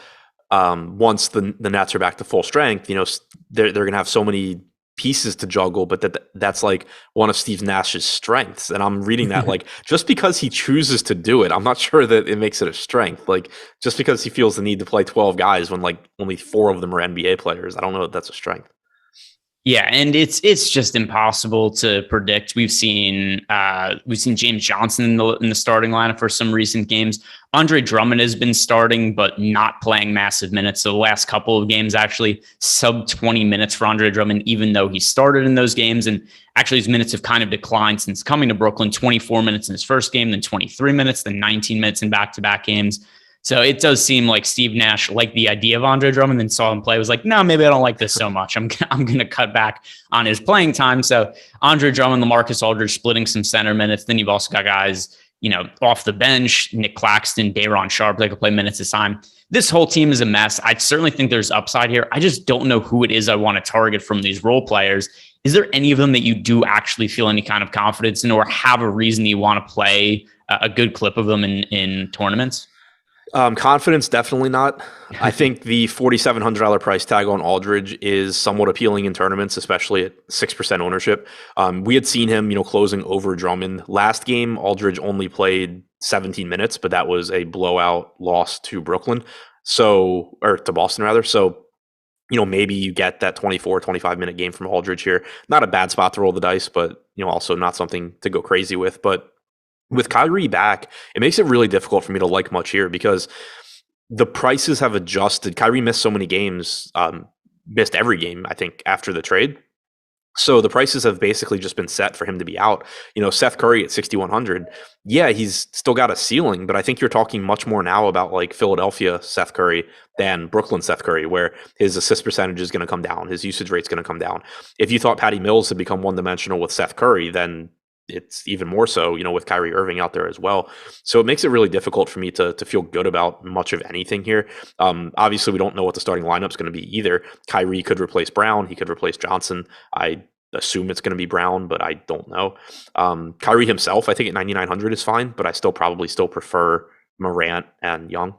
once the Nets are back to full strength, they're going to have so many pieces to juggle, but that's like one of Steve Nash's strengths. And I'm reading that like just because he chooses to do it, I'm not sure that it makes it a strength. Like just because he feels the need to play 12 guys when like only 4 of them are NBA players, I don't know that that's a strength. Yeah, and it's just impossible to predict. We've seen James Johnson in the starting lineup for some recent games. Andre Drummond has been starting, but not playing massive minutes. So the last couple of games, actually sub 20 minutes for Andre Drummond, even though he started in those games. And actually, his minutes have kind of declined since coming to Brooklyn. 24 minutes in his first game, then 23 minutes, then 19 minutes in back-to-back games. So it does seem like Steve Nash liked the idea of Andre Drummond, then saw him play, was like, no, maybe I don't like this so much. I'm going to cut back on his playing time. So Andre Drummond, LaMarcus Aldridge splitting some center minutes. Then you've also got guys, off the bench, Nick Claxton, Day'Ron Sharpe, they could play minutes at a time. This whole team is a mess. I certainly think there's upside here. I just don't know who it is I want to target from these role players. Is there any of them that you do actually feel any kind of confidence in, or have a reason you want to play a good clip of them in tournaments? Confidence, definitely not. I think the $4,700 price tag on Aldridge is somewhat appealing in tournaments, especially at 6% ownership. We had seen him, closing over Drummond. Last game, Aldridge only played 17 minutes, but that was a blowout loss to Brooklyn. Or to Boston rather. So, maybe you get that 24, 25-minute game from Aldridge here. Not a bad spot to roll the dice, but, also not something to go crazy with. But with Kyrie back, it makes it really difficult for me to like much here because the prices have adjusted. Kyrie missed so many games, missed every game, I think, after the trade. So the prices have basically just been set for him to be out. Seth Curry at 6,100. Yeah, he's still got a ceiling, but I think you're talking much more now about like Philadelphia Seth Curry than Brooklyn Seth Curry, where his assist percentage is going to come down. His usage rate's going to come down. If you thought Patty Mills had become one-dimensional with Seth Curry, then it's even more so, with Kyrie Irving out there as well. So it makes it really difficult for me to feel good about much of anything here. Obviously, we don't know what the starting lineup is going to be either. Kyrie could replace Brown. He could replace Johnson. I assume it's going to be Brown, but I don't know. Kyrie himself, I think at 9,900 is fine, but I still prefer Morant and Young.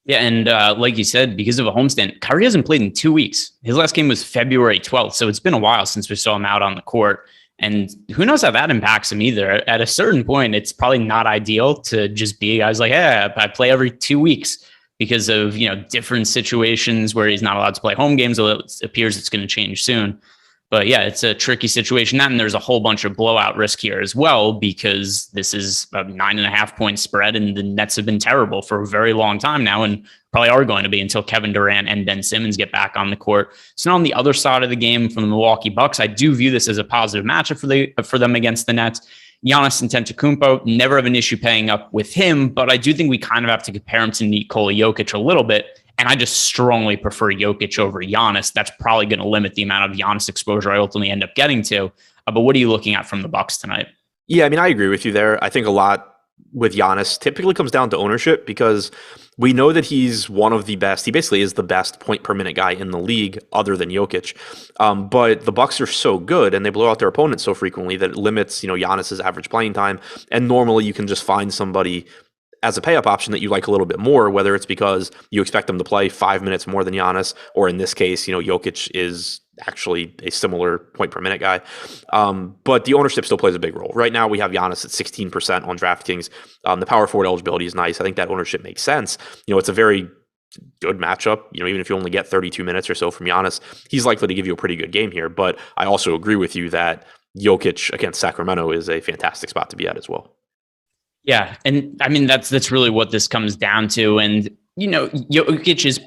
Yeah, and like you said, because of a homestand, Kyrie hasn't played in 2 weeks. His last game was February 12th, so it's been a while since we saw him out on the court. And who knows how that impacts him either. At a certain point, it's probably not ideal to just be guys like, hey, I play every 2 weeks because of, different situations where he's not allowed to play home games. Although it appears it's going to change soon. But yeah, it's a tricky situation. And there's a whole bunch of blowout risk here as well, because this is a 9.5-point spread and the Nets have been terrible for a very long time now and probably are going to be until Kevin Durant and Ben Simmons get back on the court. So now on the other side of the game from the Milwaukee Bucks, I do view this as a positive matchup for them against the Nets. Giannis Antetokounmpo, never have an issue paying up with him, but I do think we kind of have to compare him to Nikola Jokic a little bit. And I just strongly prefer Jokic over Giannis. That's probably going to limit the amount of Giannis exposure I ultimately end up getting to. But what are you looking at from the Bucks tonight? Yeah, I mean, I agree with you there. I think a lot with Giannis typically comes down to ownership because we know that he's one of the best. He basically is the best point per minute guy in the league other than Jokic. But the Bucks are so good and they blow out their opponents so frequently that it limits, Giannis's average playing time. And normally you can just find somebody as a pay-up option that you like a little bit more, whether it's because you expect them to play 5 minutes more than Giannis, or in this case, Jokic is actually a similar point per minute guy. But the ownership still plays a big role. Right now, we have Giannis at 16% on DraftKings. The power forward eligibility is nice. I think that ownership makes sense. It's a very good matchup. Even if you only get 32 minutes or so from Giannis, he's likely to give you a pretty good game here. But I also agree with you that Jokic against Sacramento is a fantastic spot to be at as well. Yeah, and I mean that's really what this comes down to. And Jokic is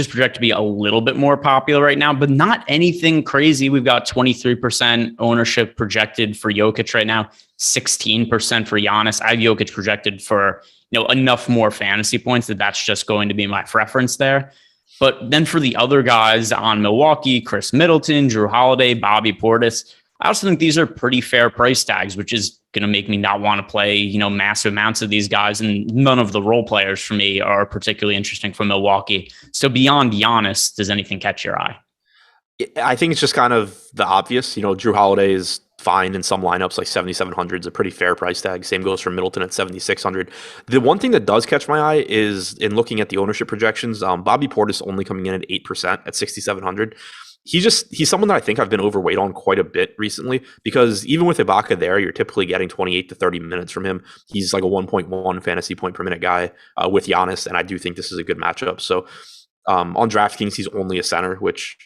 projected to be a little bit more popular right now, but not anything crazy. We've got 23% ownership projected for Jokic right now, 16% for Giannis. I have Jokic projected for enough more fantasy points that's just going to be my preference there. But then for the other guys on Milwaukee, Chris Middleton, Drew Holiday, Bobby Portis, I also think these are pretty fair price tags, which is going to make me not want to play, massive amounts of these guys. And none of the role players for me are particularly interesting for Milwaukee. So beyond Giannis, does anything catch your eye? I think it's just kind of the obvious. Drew Holiday is fine in some lineups, like 7,700 is a pretty fair price tag. Same goes for Middleton at 7,600. The one thing that does catch my eye is in looking at the ownership projections, Bobby Portis only coming in at 8% at 6,700. He's someone that I think I've been overweight on quite a bit recently, because even with Ibaka there, you're typically getting 28 to 30 minutes from him. He's like a 1.1 fantasy point per minute guy with Giannis, and I do think this is a good matchup. So on DraftKings, he's only a center, which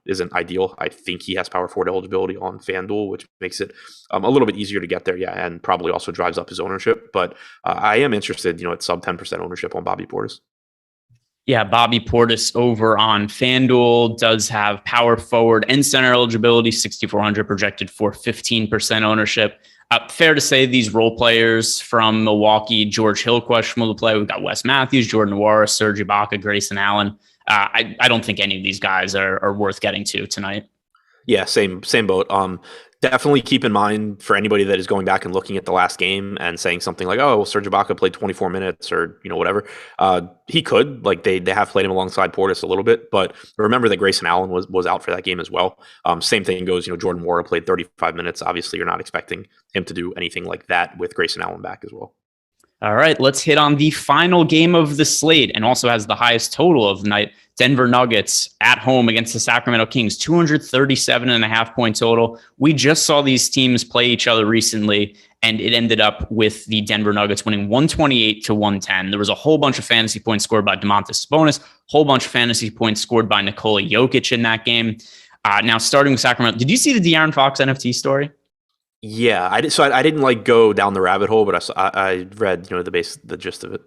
isn't ideal. I think he has power forward eligibility on FanDuel, which makes it a little bit easier to get there. Yeah, and probably also drives up his ownership. But I am interested, at sub 10% ownership on Bobby Portis. Yeah, Bobby Portis over on FanDuel does have power forward and center eligibility, 6,400 projected for 15% ownership. Fair to say these role players from Milwaukee, George Hill questionable to play. We've got Wes Matthews, Jordan Nwora, Serge Ibaka, Grayson Allen. I don't think any of these guys are worth getting to tonight. Yeah, same boat. Definitely keep in mind for anybody that is going back and looking at the last game and saying something like, "Oh, well, Serge Ibaka played 24 minutes," or whatever. He could, like they have played him alongside Portis a little bit, but remember that Grayson Allen was out for that game as well. Same thing goes. Jordan Nwora played 35 minutes. Obviously, you're not expecting him to do anything like that with Grayson Allen back as well. All right, let's hit on the final game of the slate, and also has the highest total of the night. Denver Nuggets at home against the Sacramento Kings, 237.5 point total. We just saw these teams play each other recently, and it ended up with the Denver Nuggets winning 128 to 110. There was a whole bunch of fantasy points scored by Domantas Sabonis, whole bunch of fantasy points scored by Nikola Jokic in that game. Now, starting with Sacramento, did you see the De'Aaron Fox NFT story? Yeah, I did. So I didn't go down the rabbit hole, but I read the gist of it.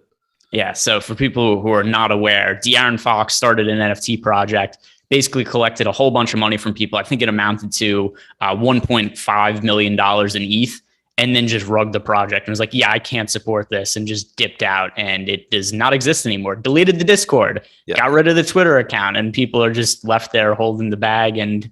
Yeah, so for people who are not aware, De'Aaron Fox started an NFT project, basically collected a whole bunch of money from people. I think it amounted to $1.5 million in ETH, and then just rugged the project and was like, yeah, I can't support this, and just dipped out, and it does not exist anymore. Deleted the Discord, got rid of the Twitter account, and people are just left there holding the bag, and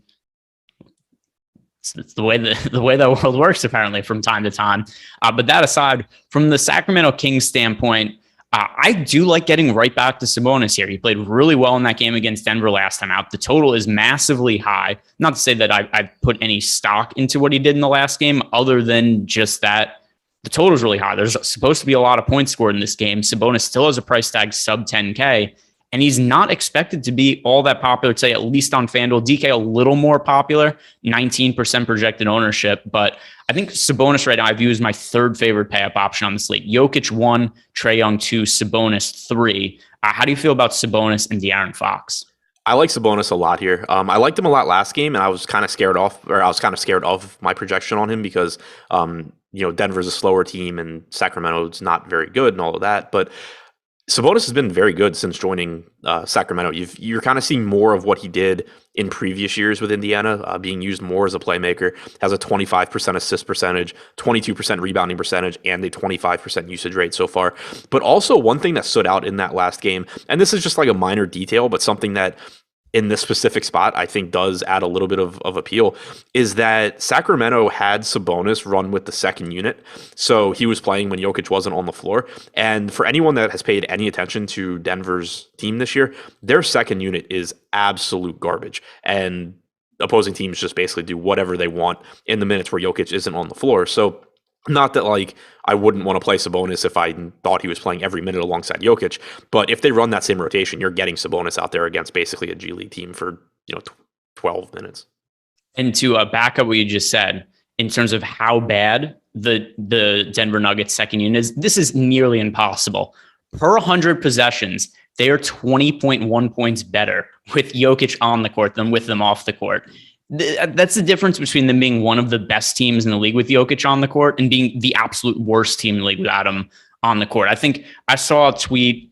it's the way that world works, apparently, from time to time. But that aside, from the Sacramento Kings standpoint, I do like getting right back to Sabonis here. He played really well in that game against Denver last time out. The total is massively high. Not to say that I put any stock into what he did in the last game, other than just that the total is really high. There's supposed to be a lot of points scored in this game. Sabonis still has a price tag sub 10K, and he's not expected to be all that popular today, at least on FanDuel. DK a little more popular, 19% projected ownership. But I think Sabonis right now I view as my third favorite pay-up option on the slate. Jokic 1, Trae Young 2, Sabonis 3. How do you feel about Sabonis and De'Aaron Fox? I like Sabonis a lot here. I liked him a lot last game, and I was kind of scared of my projection on him because Denver's a slower team and Sacramento's not very good and all of that. But Sabonis has been very good since joining Sacramento. You're kind of seeing more of what he did in previous years with Indiana, being used more as a playmaker. Has a 25% assist percentage, 22% rebounding percentage, and a 25% usage rate so far. But also one thing that stood out in that last game, and this is just like a minor detail, but something that in this specific spot I think does add a little bit of appeal, is that Sacramento had Sabonis run with the second unit. So he was playing when Jokic wasn't on the floor. And for anyone that has paid any attention to Denver's team this year, their second unit is absolute garbage. And opposing teams just basically do whatever they want in the minutes where Jokic isn't on the floor. So not that I wouldn't want to play Sabonis if I thought he was playing every minute alongside Jokic, but if they run that same rotation, you're getting Sabonis out there against basically a G League team for 12 minutes. And to back up what you just said, in terms of how bad the Denver Nuggets second unit is, this is nearly impossible. Per 100 possessions, they are 20.1 points better with Jokic on the court than with them off the court. That's the difference between them being one of the best teams in the league with Jokic on the court and being the absolute worst team in the league without him on the court. I think I saw a tweet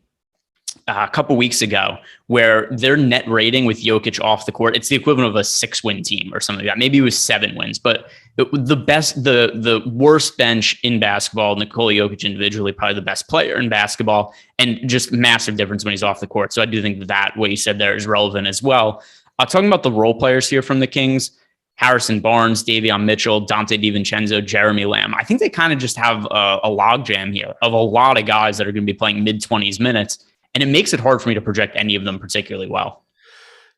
a couple weeks ago where their net rating with Jokic off the court, it's the equivalent of a 6-win team or something like that. Maybe it was 7 wins, but the worst bench in basketball, Nikola Jokic individually, probably the best player in basketball, and just massive difference when he's off the court. So I do think that what you said there is relevant as well. Talking about the role players here from the Kings, Harrison Barnes, Davion Mitchell, Dante DiVincenzo, Jeremy Lamb. I think they kind of just have a logjam here of a lot of guys that are going to be playing mid-20s minutes, and it makes it hard for me to project any of them particularly well.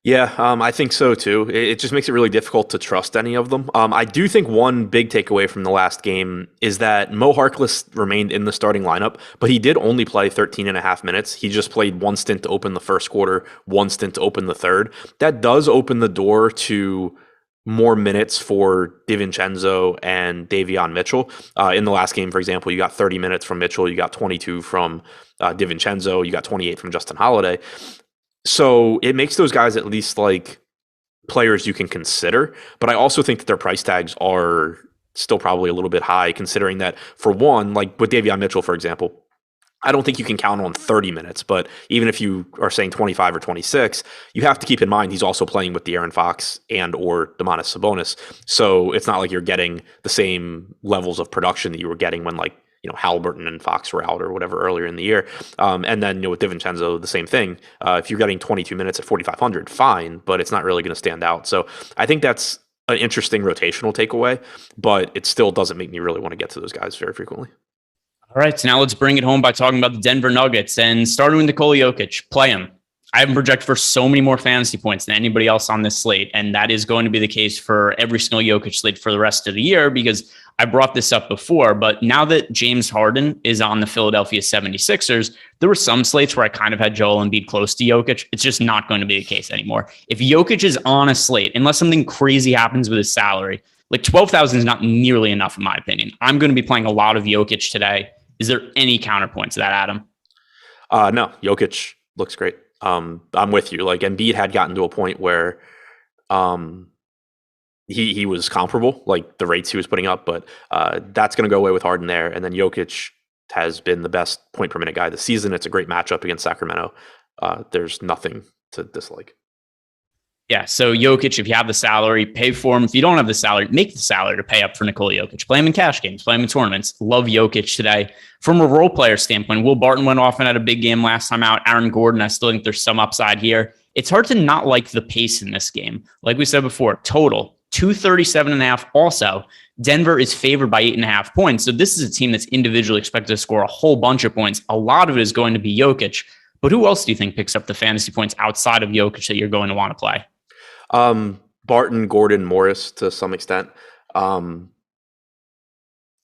Yeah, I think so too. It just makes it really difficult to trust any of them. I do think one big takeaway from the last game is that Mo Harkless remained in the starting lineup, but he did only play 13 and a half minutes. He just played one stint to open the first quarter, one stint to open the third. That does open the door to more minutes for DiVincenzo and Davion Mitchell. In the last game, for example, you got 30 minutes from Mitchell, you got 22 from DiVincenzo, you got 28 from Justin Holiday. So it makes those guys at least like players you can consider. But I also think that their price tags are still probably a little bit high, considering that, for one, like with Davion Mitchell, for example, I don't think you can count on 30 minutes. But even if you are saying 25 or 26, you have to keep in mind he's also playing with De'Aaron Fox and or Domantas Sabonis. So it's not like you're getting the same levels of production that you were getting when, like, Halliburton and Fox were out or whatever earlier in the year. And then, with DiVincenzo, the same thing. If you're getting 22 minutes at 4,500, fine, but it's not really going to stand out. So I think that's an interesting rotational takeaway, but it still doesn't make me really want to get to those guys very frequently. All right, so now let's bring it home by talking about the Denver Nuggets, and starting with Nikola Jokic. Play him. I have him projected for so many more fantasy points than anybody else on this slate, and that is going to be the case for every single Jokic slate for the rest of the year, because I brought this up before, but now that James Harden is on the Philadelphia 76ers, there were some slates where I kind of had Joel Embiid close to Jokic. It's just not going to be the case anymore. If Jokic is on a slate, unless something crazy happens with his salary, like 12,000 is not nearly enough in my opinion. I'm going to be playing a lot of Jokic today. Is there any counterpoint to that, Adam? No, Jokic looks great. I'm with you. Like, Embiid had gotten to a point where he was comparable, like the rates he was putting up, but that's going to go away with Harden there. And then Jokic has been the best point per minute guy this season. It's a great matchup against Sacramento. There's nothing to dislike. Yeah, so Jokic, if you have the salary, pay for him. If you don't have the salary, make the salary to pay up for Nikola Jokic. Play him in cash games, play him in tournaments. Love Jokic today. From a role player standpoint, Will Barton went off and had a big game last time out. Aaron Gordon, I still think there's some upside here. It's hard to not like the pace in this game. Like we said before, total 237.5. Also, Denver is favored by 8.5 points. So this is a team that's individually expected to score a whole bunch of points. A lot of it is going to be Jokic. But who else do you think picks up the fantasy points outside of Jokic that you're going to want to play? Barton, Gordon, Morris to some extent.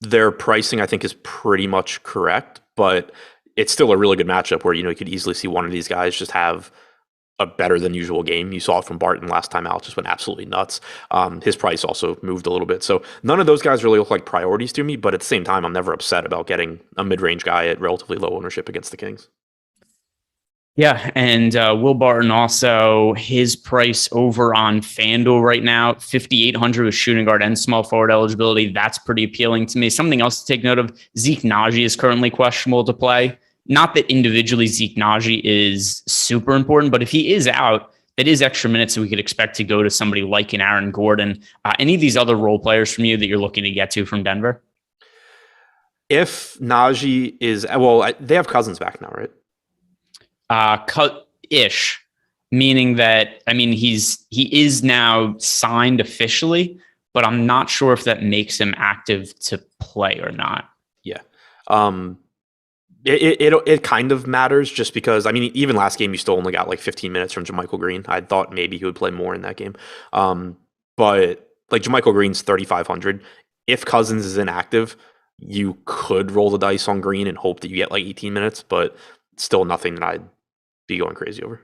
Their pricing, I think, is pretty much correct, but it's still a really good matchup where, you could easily see one of these guys just have a better than usual game. You saw it from Barton last time out, just went absolutely nuts. His price also moved a little bit. So none of those guys really look like priorities to me, but at the same time, I'm never upset about getting a mid-range guy at relatively low ownership against the Kings. Yeah, and Will Barton also, his price over on FanDuel right now, 5,800 with shooting guard and small forward eligibility. That's pretty appealing to me. Something else to take note of, Zeke Naji is currently questionable to play. Not that individually Zeke Naji is super important, but if he is out, that is extra minutes that we could expect to go to somebody like an Aaron Gordon. Any of these other role players from you that you're looking to get to from Denver? If Naji is, well, they have Cousins back now, right? Cut-ish, meaning that, he is now signed officially, but I'm not sure if that makes him active to play or not. Yeah. It kind of matters just because, even last game, you still only got like 15 minutes from JaMychal Green. I thought maybe he would play more in that game. But like JaMychal Green's 3,500. If Cousins is inactive, you could roll the dice on Green and hope that you get like 18 minutes, but still nothing that I'd be going crazy over.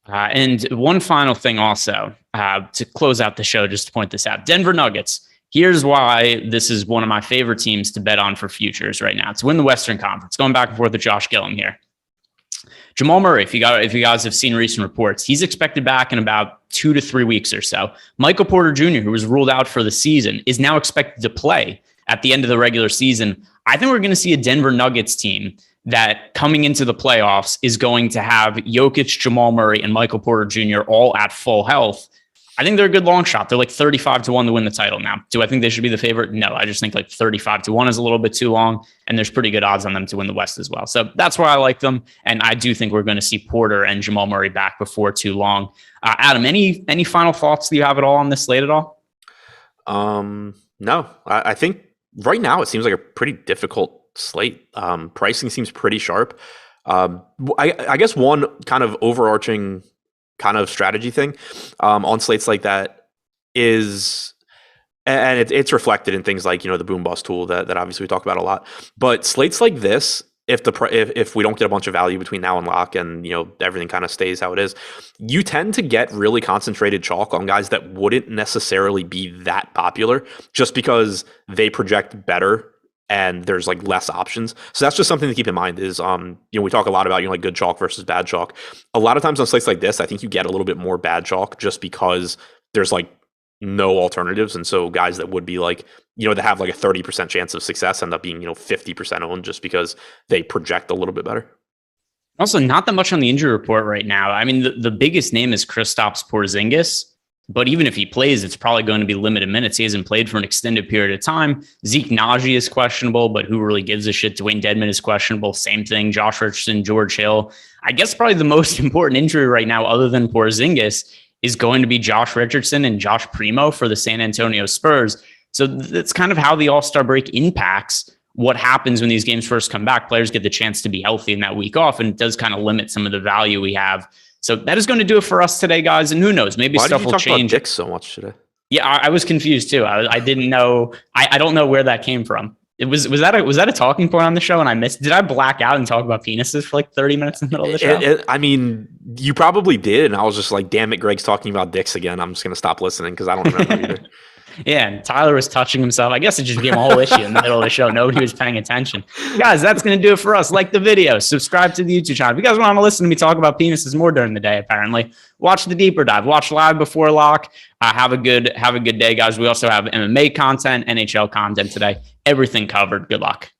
And one final thing also, to close out the show, just to point this out, Denver Nuggets. Here's why this is one of my favorite teams to bet on for futures right now. To win the Western Conference. Going back and forth with Josh Gillum here. Jamal Murray, if you guys have seen recent reports, he's expected back in about 2 to 3 weeks or so. Michael Porter Jr., who was ruled out for the season, is now expected to play at the end of the regular season. I think we're going to see a Denver Nuggets team that coming into the playoffs is going to have Jokic, Jamal Murray, and Michael Porter Jr. all at full health. I think they're a good long shot. They're like 35-1 to win the title now. Do I think they should be the favorite? No, I just think like 35-1 is a little bit too long, and there's pretty good odds on them to win the West as well. So that's why I like them, and I do think we're going to see Porter and Jamal Murray back before too long. Adam, any final thoughts that you have at all on this slate at all? No, I think right now it seems like a pretty difficult slate. Pricing seems pretty sharp. I guess one kind of overarching kind of strategy thing on slates like that is, and it's reflected in things like, the boom bust tool that obviously we talk about a lot. But slates like this, if we don't get a bunch of value between now and lock, and everything kind of stays how it is, you tend to get really concentrated chalk on guys that wouldn't necessarily be that popular just because they project better and there's like less options. So that's just something to keep in mind is, we talk a lot about, like good chalk versus bad chalk. A lot of times on slates like this, I think you get a little bit more bad chalk just because there's like no alternatives. And so guys that would be like, that have like a 30% chance of success end up being, 50% owned just because they project a little bit better. Also, not that much on the injury report right now. I mean, the biggest name is Kristaps Porzingis, but even if he plays, it's probably going to be limited minutes. He hasn't played for an extended period of time. Zeke Naji is questionable, but who really gives a shit? Dwayne Dedmon is questionable. Same thing. Josh Richardson, George Hill. I guess probably the most important injury right now, other than Porzingis, is going to be Josh Richardson and Josh Primo for the San Antonio Spurs. So that's kind of how the All-Star break impacts what happens when these games first come back. Players get the chance to be healthy in that week off, and it does kind of limit some of the value we have. So that is going to do it for us today, guys. And who knows, maybe stuff will change. Why did you talk about dicks so much today? Yeah, I was confused too. I didn't know. I don't know where that came from. Was that a talking point on the show and I missed? Did I black out and talk about penises for like 30 minutes in the middle of the show? I mean, you probably did, and I was just like, damn it, Greg's talking about dicks again. I'm just gonna stop listening because I don't remember either. Yeah, and Tyler was touching himself. I guess it just became a whole issue in the middle of the show. Nobody was paying attention. Guys, that's going to do it for us. Like the video, subscribe to the YouTube channel. If you guys want to listen to me talk about penises more during the day, apparently, watch the deeper dive. Watch live before lock. Have a good day, guys. We also have MMA content, NHL content today. Everything covered. Good luck.